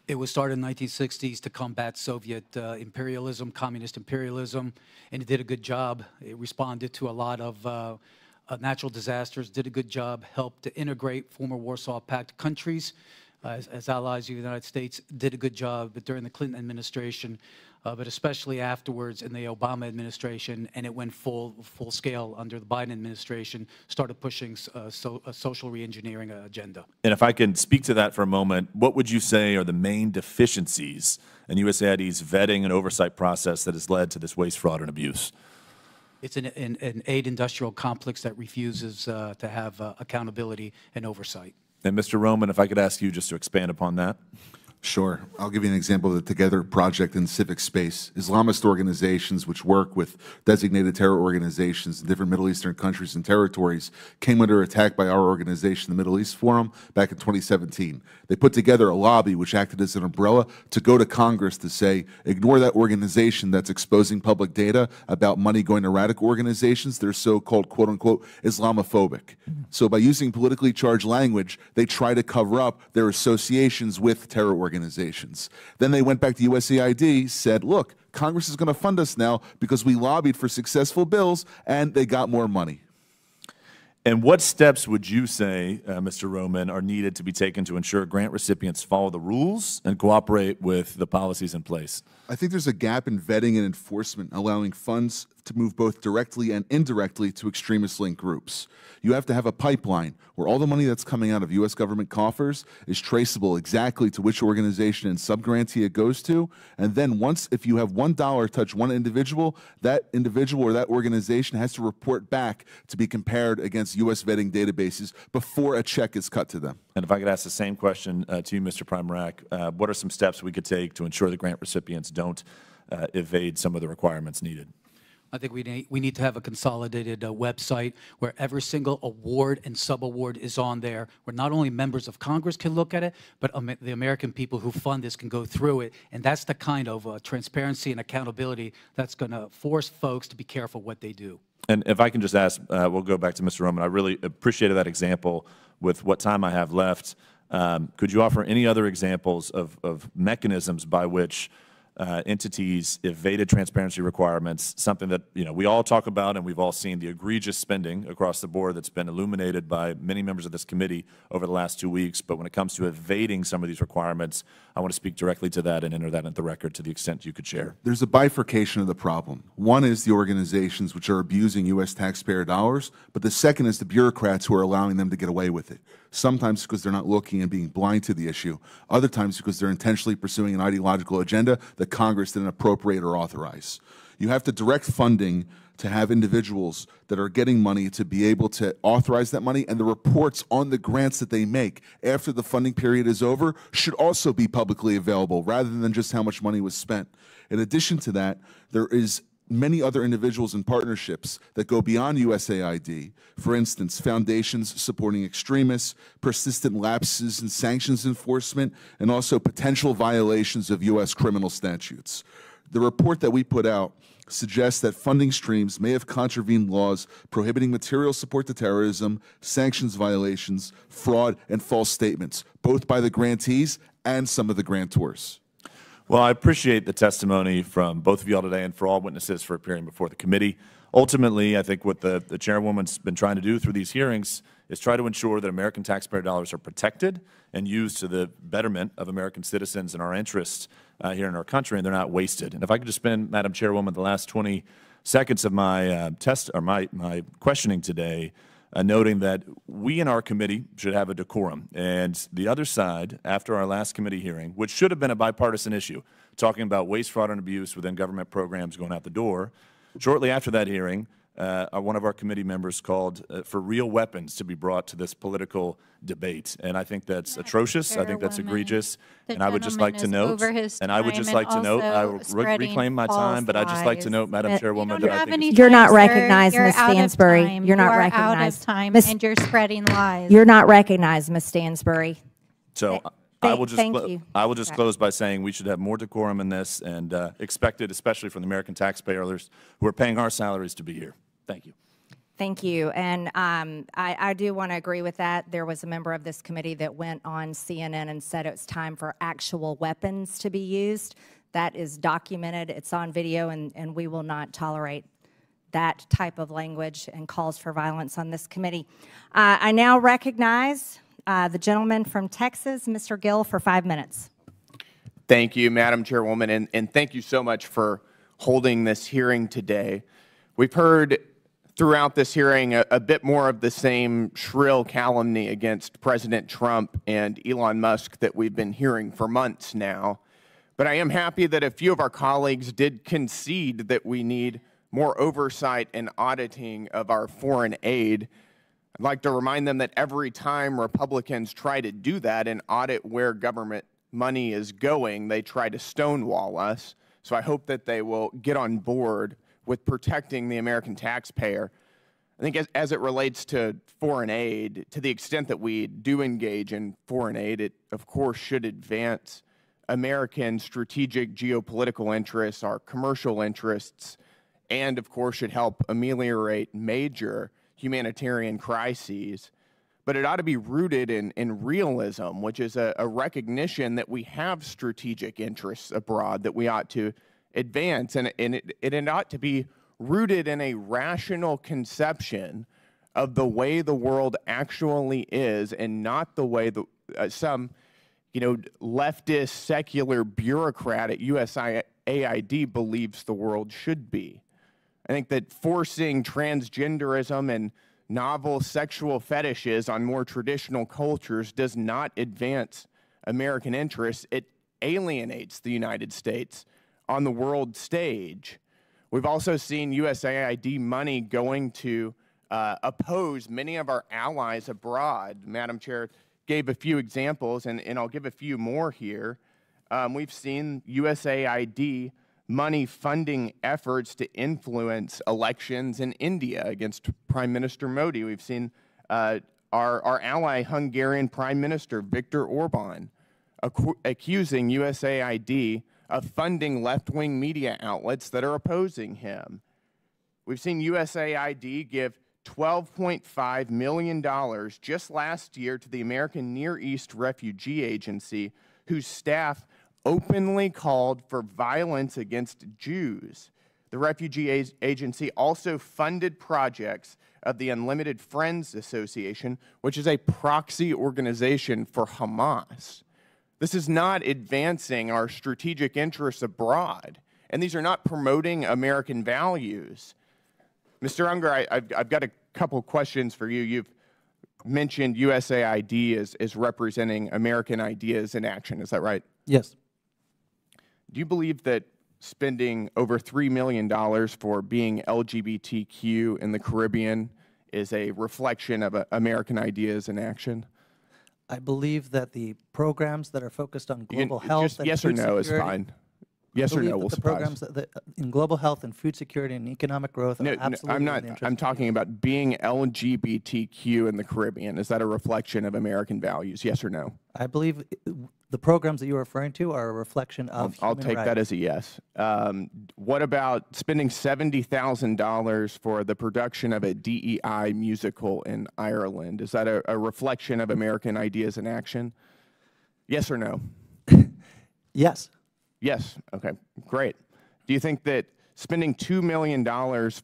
It was started in the 1960s to combat Soviet imperialism, communist imperialism, and it did a good job. It responded to a lot of natural disasters, did a good job, helped to integrate former Warsaw Pact countries as allies of the United States, did a good job, but during the Clinton administration, but especially afterwards in the Obama administration, and it went full scale under the Biden administration, started pushing a social reengineering agenda. And if I can speak to that for a moment, what would you say are the main deficiencies in USAID's vetting and oversight process that has led to this waste, fraud, and abuse? It's an aid industrial complex that refuses to have accountability and oversight. And Mr. Roman, if I could ask you just to expand upon that. Sure. I'll give you an example of the Together Project in civic space. Islamist organizations which work with designated terror organizations in different Middle Eastern countries and territories came under attack by our organization, the Middle East Forum, back in 2017. They put together a lobby which acted as an umbrella to go to Congress to say, ignore that organization that's exposing public data about money going to radical organizations. They're so-called, quote-unquote, Islamophobic. So by using politically charged language, they try to cover up their associations with terror organizations. Then they went back to USAID, said, look, Congress is going to fund us now because we lobbied for successful bills, and they got more money. And what steps would you say, Mr. Roman, are needed to be taken to ensure grant recipients follow the rules and cooperate with the policies in place? I think there's a gap in vetting and enforcement, allowing funds to move both directly and indirectly to extremist-linked groups. You have to have a pipeline where all the money that's coming out of U.S. government coffers is traceable exactly to which organization and subgrantee it goes to. And then once, if you have $1 touch one individual, that individual or that organization has to report back to be compared against U.S. vetting databases before a check is cut to them. And if I could ask the same question to you, Mr. Primarak, what are some steps we could take to ensure the grant recipients don't evade some of the requirements needed? I think we need to have a consolidated website where every single award and sub-award is on there, where not only members of Congress can look at it, but the American people who fund this can go through it. And that's the kind of transparency and accountability that's going to force folks to be careful what they do. And if I can just ask, we'll go back to Mr. Roman. I really appreciated that example. With what time I have left, could you offer any other examples of mechanisms by which entities evaded transparency requirements, something that we all talk about, and we've all seen the egregious spending across the board that's been illuminated by many members of this committee over the last 2 weeks. But when it comes to evading some of these requirements, I want to speak directly to that and enter that into the record to the extent you could share. There's a bifurcation of the problem. One is the organizations which are abusing U.S. taxpayer dollars, but the second is the bureaucrats who are allowing them to get away with it. Sometimes because they're not looking and being blind to the issue, other times because they're intentionally pursuing an ideological agenda that Congress didn't appropriate or authorize. You have to direct funding to have individuals that are getting money to be able to authorize that money, and the reports on the grants that they make after the funding period is over should also be publicly available rather than just how much money was spent. In addition to that, there is many other individuals and partnerships that go beyond USAID. For instance, foundations supporting extremists, persistent lapses in sanctions enforcement, and also potential violations of U.S. criminal statutes. The report that we put out suggests that funding streams may have contravened laws prohibiting material support to terrorism, sanctions violations, fraud, and false statements, both by the grantees and some of the grantors. Well, I appreciate the testimony from both of y'all today and for all witnesses for appearing before the committee. Ultimately, I think what the chairwoman's been trying to do through these hearings is try to ensure that American taxpayer dollars are protected and used to the betterment of American citizens and our interests here in our country, and they're not wasted. And if I could just spend, Madam Chairwoman, the last 20 seconds of my my questioning today noting that we in our committee should have a decorum. And the other side, after our last committee hearing, which should have been a bipartisan issue, talking about waste, fraud, and abuse within government programs going out the door, shortly after that hearing, one of our committee members called for real weapons to be brought to this political debate. And I think that's atrocious. I think that's egregious. And I would just like to note, I will reclaim my time, but I'd just like to note, Madam Chairwoman, that I think you're not recognized, Ms. Stansbury. You're not recognized. Out of time, and you're spreading lies. You're not recognized, Ms. Stansbury. So I will just close by saying we should have more decorum in this and expect it, especially from the American taxpayers who are paying our salaries to be here. Thank you. Thank you. And I do want to agree with that. There was a member of this committee that went on CNN and said it's time for actual weapons to be used. That is documented. It's on video, and we will not tolerate that type of language and calls for violence on this committee. I now recognize the gentleman from Texas, Mr. Gill, for 5 minutes. Thank you, Madam Chairwoman, and thank you so much for holding this hearing today. We've heard throughout this hearing a bit more of the same shrill calumny against President Trump and Elon Musk that we've been hearing for months now. But I am happy that a few of our colleagues did concede that we need more oversight and auditing of our foreign aid. I'd like to remind them that every time Republicans try to do that and audit where government money is going, they try to stonewall us. So I hope that they will get on board with protecting the American taxpayer. I think as it relates to foreign aid, to the extent that we do engage in foreign aid, it of course should advance American strategic geopolitical interests, our commercial interests, and of course should help ameliorate major humanitarian crises. But it ought to be rooted in realism, which is a recognition that we have strategic interests abroad that we ought to advance, and it ought to be rooted in a rational conception of the way the world actually is, and not the way some, leftist secular bureaucrat at USAID believes the world should be. I think that forcing transgenderism and novel sexual fetishes on more traditional cultures does not advance American interests. It alienates the United States on the world stage. We've also seen USAID money going to oppose many of our allies abroad. Madam Chair gave a few examples, and I'll give a few more here. We've seen USAID money funding efforts to influence elections in India against Prime Minister Modi. We've seen our ally Hungarian Prime Minister Viktor Orban accusing USAID of funding left-wing media outlets that are opposing him. We've seen USAID give $12.5 million just last year to the American Near East Refugee Agency, whose staff openly called for violence against Jews. The refugee agency also funded projects of the Unlimited Friends Association, which is a proxy organization for Hamas. This is not advancing our strategic interests abroad, and these are not promoting American values. Mr. Unger, I've got a couple questions for you. You've mentioned USAID as representing American ideas in action. Is that right? Yes. Do you believe that spending over $3 million for being LGBTQ in the Caribbean is a reflection of American ideas in action? I believe that the programs that are focused on global health just and yes or food no is security, fine. Yes or no will the suffice. programs that in global health and food security and economic growth are absolutely I'm not. in the interest I'm of talking about being LGBTQ in the Caribbean. Is that a reflection of American values? Yes or no? I believe the programs that you're referring to are a reflection of I'll human take rights. that as a yes. What about spending $70,000 for the production of a DEI musical in Ireland? Is that a reflection of American ideas in action? Yes or no? Yes. Yes. Okay, great. Do you think that spending $2 million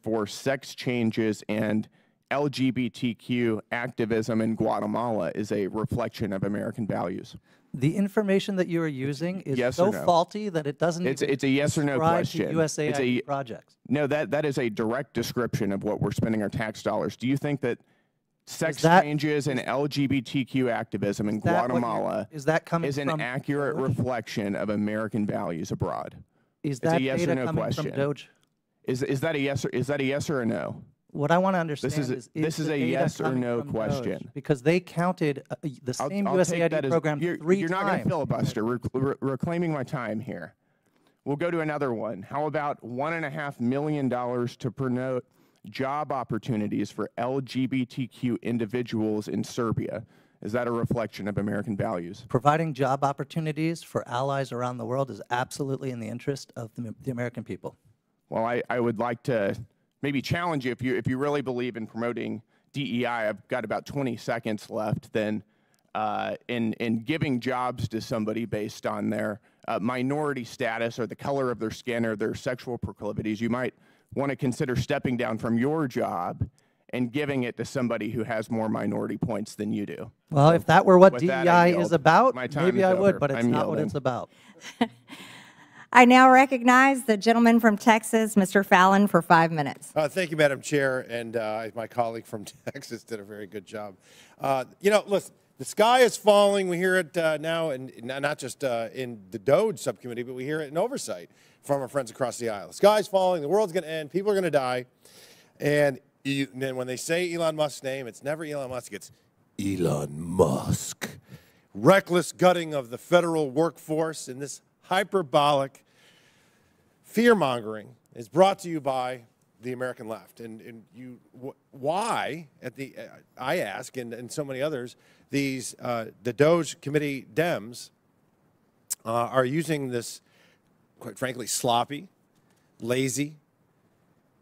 for sex changes and LGBTQ activism in Guatemala is a reflection of American values? The information that you are using is Yes so or no? faulty that it doesn't It's even a yes or no describe question. to USAID It's a projects. No, that is a direct description of what we're spending our tax dollars. Do you think that sex that- changes and LGBTQ activism in Guatemala is that coming is an from accurate reflection of American values abroad? Is It's that a yes data or no coming question. from Doge? Is that a yes or a no? What I want to understand This is the a data yes or coming no from question. Doge? Because they counted the same I'll take that USAID as- program three You're not times. going to filibuster. Reclaiming my time here. We'll go to another one. How about $1.5 million to promote job opportunities for LGBTQ individuals in Serbia? Is that a reflection of American values? Providing job opportunities for allies around the world is absolutely in the interest of the American people. Well, I would like to maybe challenge you if you really believe in promoting DEI. I've got about 20 seconds left. Then, in giving jobs to somebody based on their minority status or the color of their skin or their sexual proclivities, you might want to consider stepping down from your job and giving it to somebody who has more minority points than you do. Well, if that were what With that, I DEI yield. is about, My time maybe is I would, over. but it's I'm not what yielding. it's about. I now recognize the gentleman from Texas, Mr. Fallon, for 5 minutes. Thank you, Madam Chair, and my colleague from Texas did a very good job. You know, listen, the sky is falling. We hear it now, and not just in the DOGE subcommittee, but we hear it in oversight from our friends across the aisle. The sky's falling. The world's going to end. People are going to die. And then when they say Elon Musk's name, it's never Elon Musk. It's Elon Musk. Reckless gutting of the federal workforce and this hyperbolic fear-mongering is brought to you by the American left. And why, I ask, and so many others, the DOGE committee Dems are using this, quite frankly, sloppy, lazy,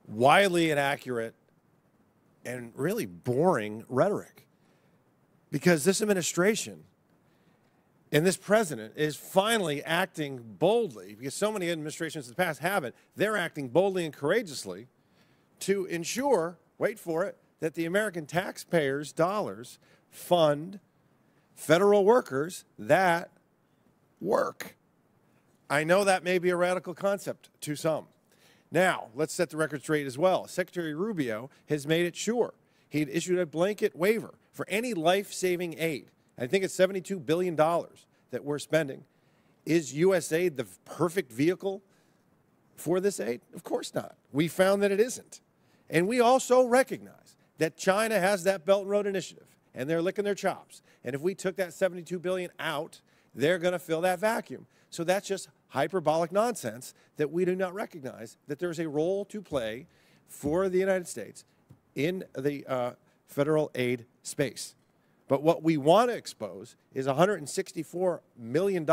wildly inaccurate, and really boring rhetoric. Because this administration and this president is finally acting boldly, because so many administrations in the past haven't. They're acting boldly and courageously to ensure, wait for it, that the American taxpayers' dollars fund federal workers that work. I know that may be a radical concept to some. Now, let's set the record straight as well. Secretary Rubio has made it sure. He'd issued a blanket waiver for any life-saving aid. I think it's $72 billion that we're spending. Is USAID the perfect vehicle for this aid? Of course not. We found that it isn't. And we also recognize that China has that Belt and Road Initiative, and they're licking their chops. And if we took that $72 billion out, they're going to fill that vacuum. So that's just hyperbolic nonsense that we do not recognize that there's a role to play for the United States in the federal aid space. But what we want to expose is $164 million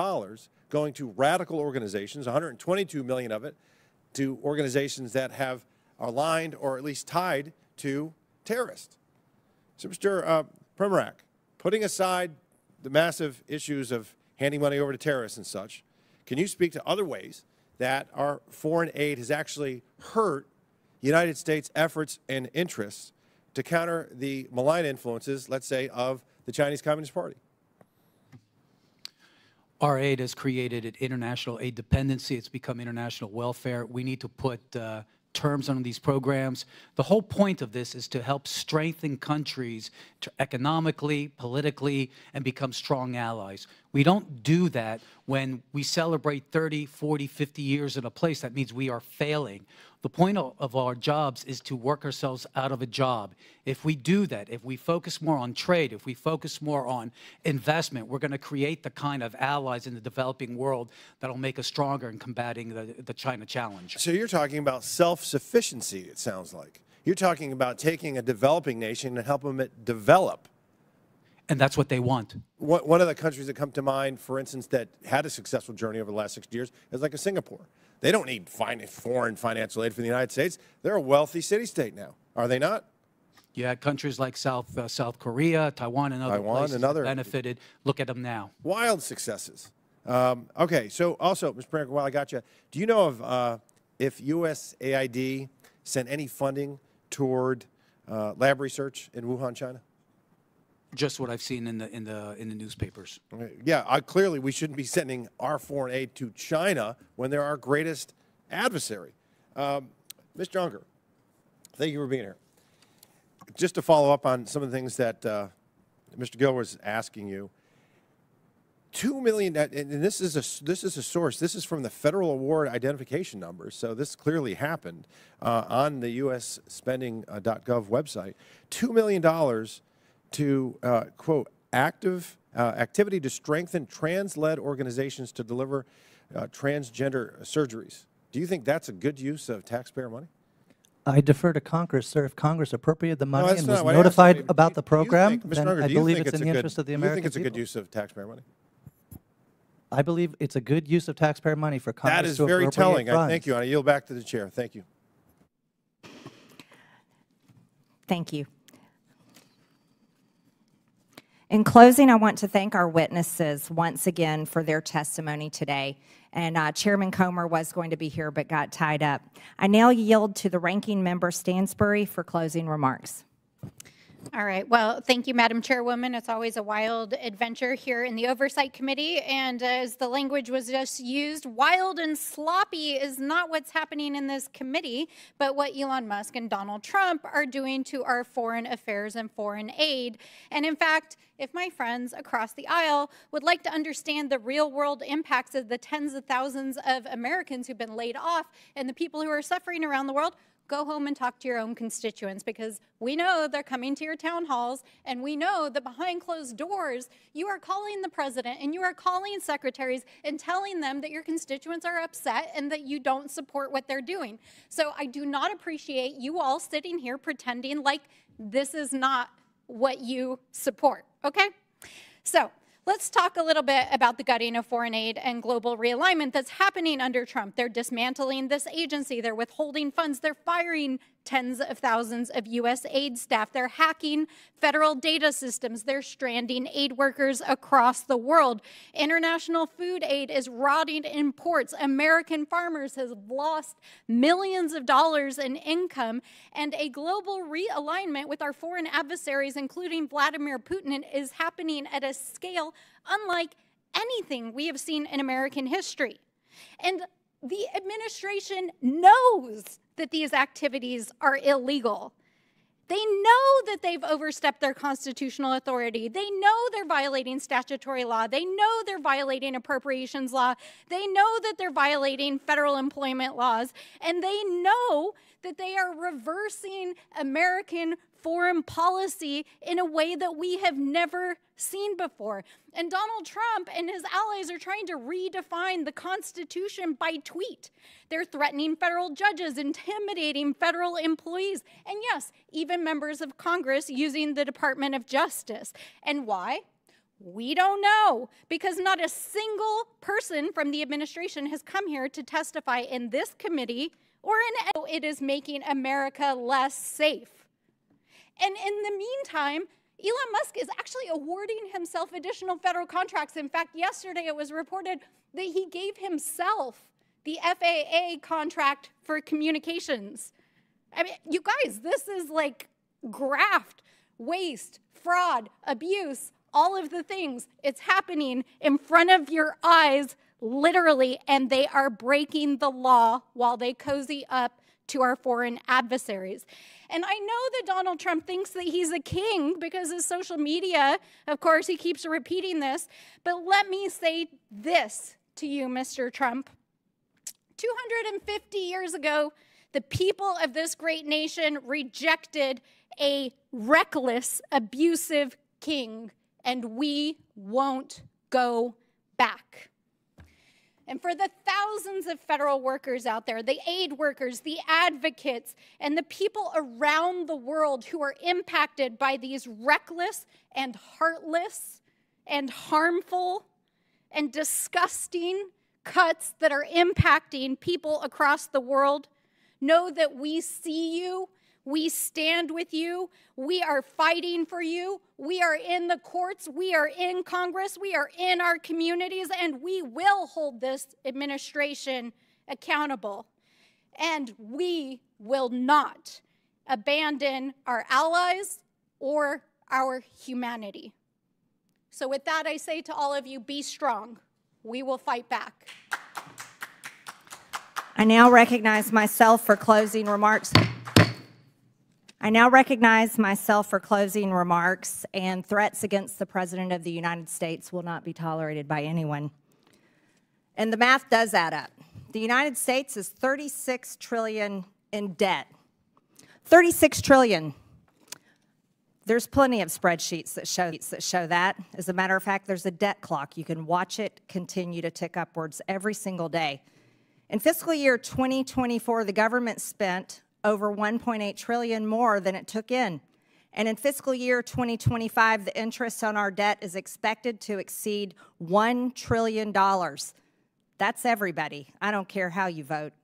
going to radical organizations, $122 million of it to organizations that have aligned or at least tied to terrorists. So, Mr. Primorak, putting aside the massive issues of handing money over to terrorists and such, Can you speak to other ways that our foreign aid has actually hurt the United States' efforts and interests to counter the malign influences, let's say, of the Chinese Communist Party? Our aid has created an international aid dependency. It's become international welfare. We need to put terms on these programs. The whole point of this is to help strengthen countries economically, politically, and become strong allies. We don't do that when we celebrate 30, 40, 50 years in a place. That means we are failing. The point of our jobs is to work ourselves out of a job. If we do that, if we focus more on trade, if we focus more on investment, we're going to create the kind of allies in the developing world that will make us stronger in combating the China challenge. So you're talking about self-sufficiency, it sounds like. You're talking about taking a developing nation and helping it develop. And that's what they want. One of the countries that come to mind, for instance, that had a successful journey over the last 60 years is like a Singapore. They don't need foreign financial aid from the United States. They're a wealthy city-state now, are they not? Yeah, countries like South Korea, Taiwan, and other places that benefited. Look at them now. Wild successes. Okay, so also, Mr. Premier, while I got you, do you know of if USAID sent any funding toward lab research in Wuhan, China? Just what I've seen in the newspapers. Yeah, clearly we shouldn't be sending our foreign aid to China when they're our greatest adversary. Mr. Unger, thank you for being here. Just to follow up on some of the things that Mr. Gill was asking you, $2 million, and this is a source. This is from the Federal Award Identification Numbers, so this clearly happened on the USspending.gov website. $2 million to, quote, activity to strengthen trans-led organizations to deliver transgender surgeries. Do you think that's a good use of taxpayer money? I defer to Congress, sir. If Congress appropriated the money and was notified about the program, then I believe it's in the interest of the American people. Do you think it's a good use of taxpayer money? I believe it's a good use of taxpayer money for Congress to appropriate funds. That is very telling. Thank you. I yield back to the chair. Thank you. Thank you. In closing, I want to thank our witnesses once again for their testimony today. And Chairman Comer was going to be here but got tied up. I now yield to the ranking member Stansbury for closing remarks. All right. Well, thank you, Madam Chairwoman. It's always a wild adventure here in the Oversight Committee. And as the language was just used, wild and sloppy is not what's happening in this committee, but what Elon Musk and Donald Trump are doing to our foreign affairs and foreign aid. And in fact, if my friends across the aisle would like to understand the real-world impacts of the tens of thousands of Americans who've been laid off and the people who are suffering around the world, go home and talk to your own constituents, because we know they're coming to your town halls, and we know that behind closed doors, you are calling the president and you are calling secretaries and telling them that your constituents are upset and that you don't support what they're doing. So I do not appreciate you all sitting here pretending like this is not what you support, okay? So let's talk a little bit about the gutting of foreign aid and global realignment that's happening under Trump. They're dismantling this agency. They're withholding funds. They're firing tens of thousands of U.S. aid staff. They're hacking federal data systems. They're stranding aid workers across the world. International food aid is rotting in ports. American farmers have lost millions of dollars in income. And a global realignment with our foreign adversaries, including Vladimir Putin, is happening at a scale unlike anything we have seen in American history. And the administration knows that these activities are illegal. They know that they've overstepped their constitutional authority. They know they're violating statutory law. They know they're violating appropriations law. They know that they're violating federal employment laws. And they know that they are reversing American foreign policy in a way that we have never seen before. And Donald Trump and his allies are trying to redefine the Constitution by tweet. They're threatening federal judges, intimidating federal employees, and yes, even members of Congress using the Department of Justice. And why? We don't know, because not a single person from the administration has come here to testify in this committee or in it is making America less safe. And in the meantime, Elon Musk is actually awarding himself additional federal contracts. In fact, yesterday it was reported that he gave himself the FAA contract for communications. I mean, you guys, this is like graft, waste, fraud, abuse, all of the things. It's happening in front of your eyes, literally, and they are breaking the law while they cozy up to our foreign adversaries. And I know that Donald Trump thinks that he's a king because his social media, of course, he keeps repeating this. But let me say this to you, Mr. Trump. 250 years ago, the people of this great nation rejected a reckless, abusive king, and we won't go back. And for the thousands of federal workers out there, the aid workers, the advocates, and the people around the world who are impacted by these reckless and heartless and harmful and disgusting cuts that are impacting people across the world, know that we see you, we stand with you, we are fighting for you, we are in the courts, we are in Congress, we are in our communities, and we will hold this administration accountable. And we will not abandon our allies or our humanity. So with that, I say to all of you, be strong. We will fight back. I now recognize myself for closing remarks. And threats against the President of the United States will not be tolerated by anyone. And the math does add up. The United States is $36 trillion in debt. $36 trillion. There's plenty of spreadsheets that show that. As a matter of fact, there's a debt clock. You can watch it continue to tick upwards every single day. In fiscal year 2024, the government spent over $1.8 trillion more than it took in. And in fiscal year 2025, the interest on our debt is expected to exceed $1 trillion. That's everybody. I don't care how you vote.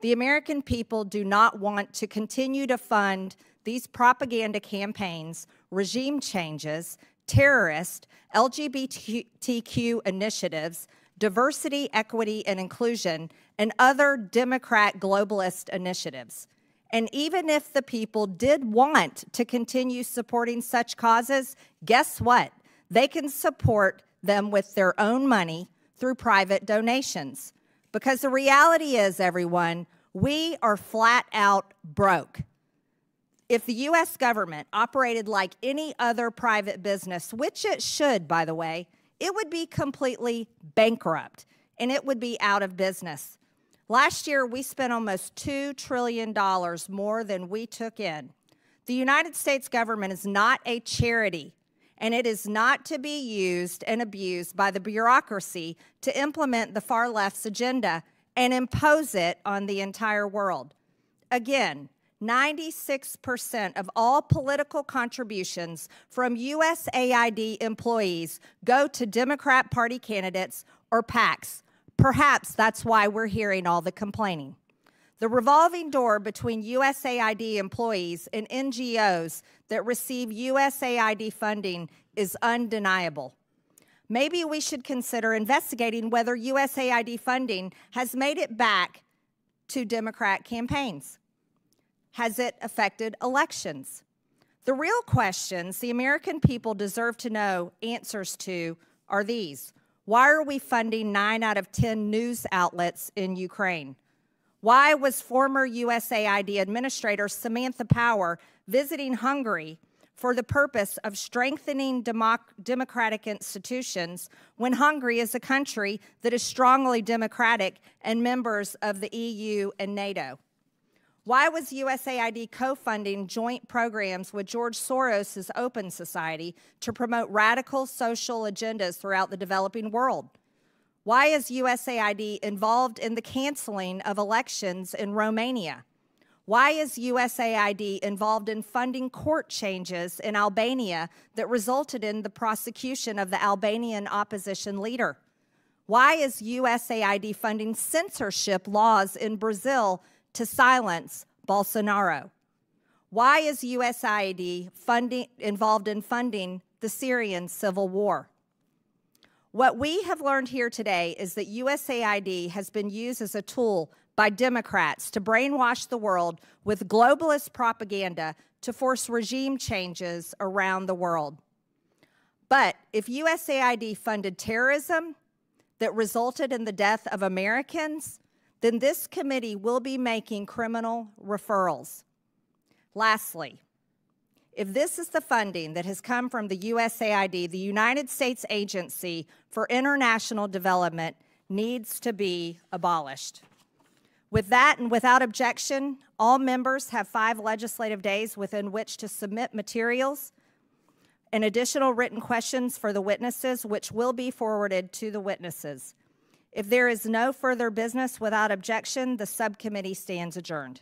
The American people do not want to continue to fund these propaganda campaigns, regime changes, terrorist, LGBTQ initiatives, diversity, equity, and inclusion, and other Democrat globalist initiatives. And even if the people did want to continue supporting such causes, guess what? They can support them with their own money through private donations. Because the reality is, everyone, we are flat out broke. If the U.S. government operated like any other private business, which it should, by the way, it would be completely bankrupt and it would be out of business. Last year, we spent almost $2 trillion more than we took in. The United States government is not a charity, and it is not to be used and abused by the bureaucracy to implement the far left's agenda and impose it on the entire world. Again, 96% of all political contributions from USAID employees go to Democrat Party candidates or PACs. Perhaps that's why we're hearing all the complaining. The revolving door between USAID employees and NGOs that receive USAID funding is undeniable. Maybe we should consider investigating whether USAID funding has made it back to Democrat campaigns. Has it affected elections? The real questions the American people deserve to know answers to are these. Why are we funding 9 out of 10 news outlets in Ukraine? Why was former USAID Administrator Samantha Power visiting Hungary for the purpose of strengthening democratic institutions when Hungary is a country that is strongly democratic and members of the EU and NATO? Why was USAID co-funding joint programs with George Soros' Open Society to promote radical social agendas throughout the developing world? Why is USAID involved in the canceling of elections in Romania? Why is USAID involved in funding court changes in Albania that resulted in the prosecution of the Albanian opposition leader? Why is USAID funding censorship laws in Brazil to silence Bolsonaro? Why is USAID involved in funding the Syrian civil war? What we have learned here today is that USAID has been used as a tool by Democrats to brainwash the world with globalist propaganda to force regime changes around the world. But if USAID funded terrorism that resulted in the death of Americans, then this committee will be making criminal referrals. Lastly, if this is the funding that has come from the USAID, the United States Agency for International Development needs to be abolished. With that and without objection, all members have 5 legislative days within which to submit materials and additional written questions for the witnesses, which will be forwarded to the witnesses. If there is no further business without objection, the subcommittee stands adjourned.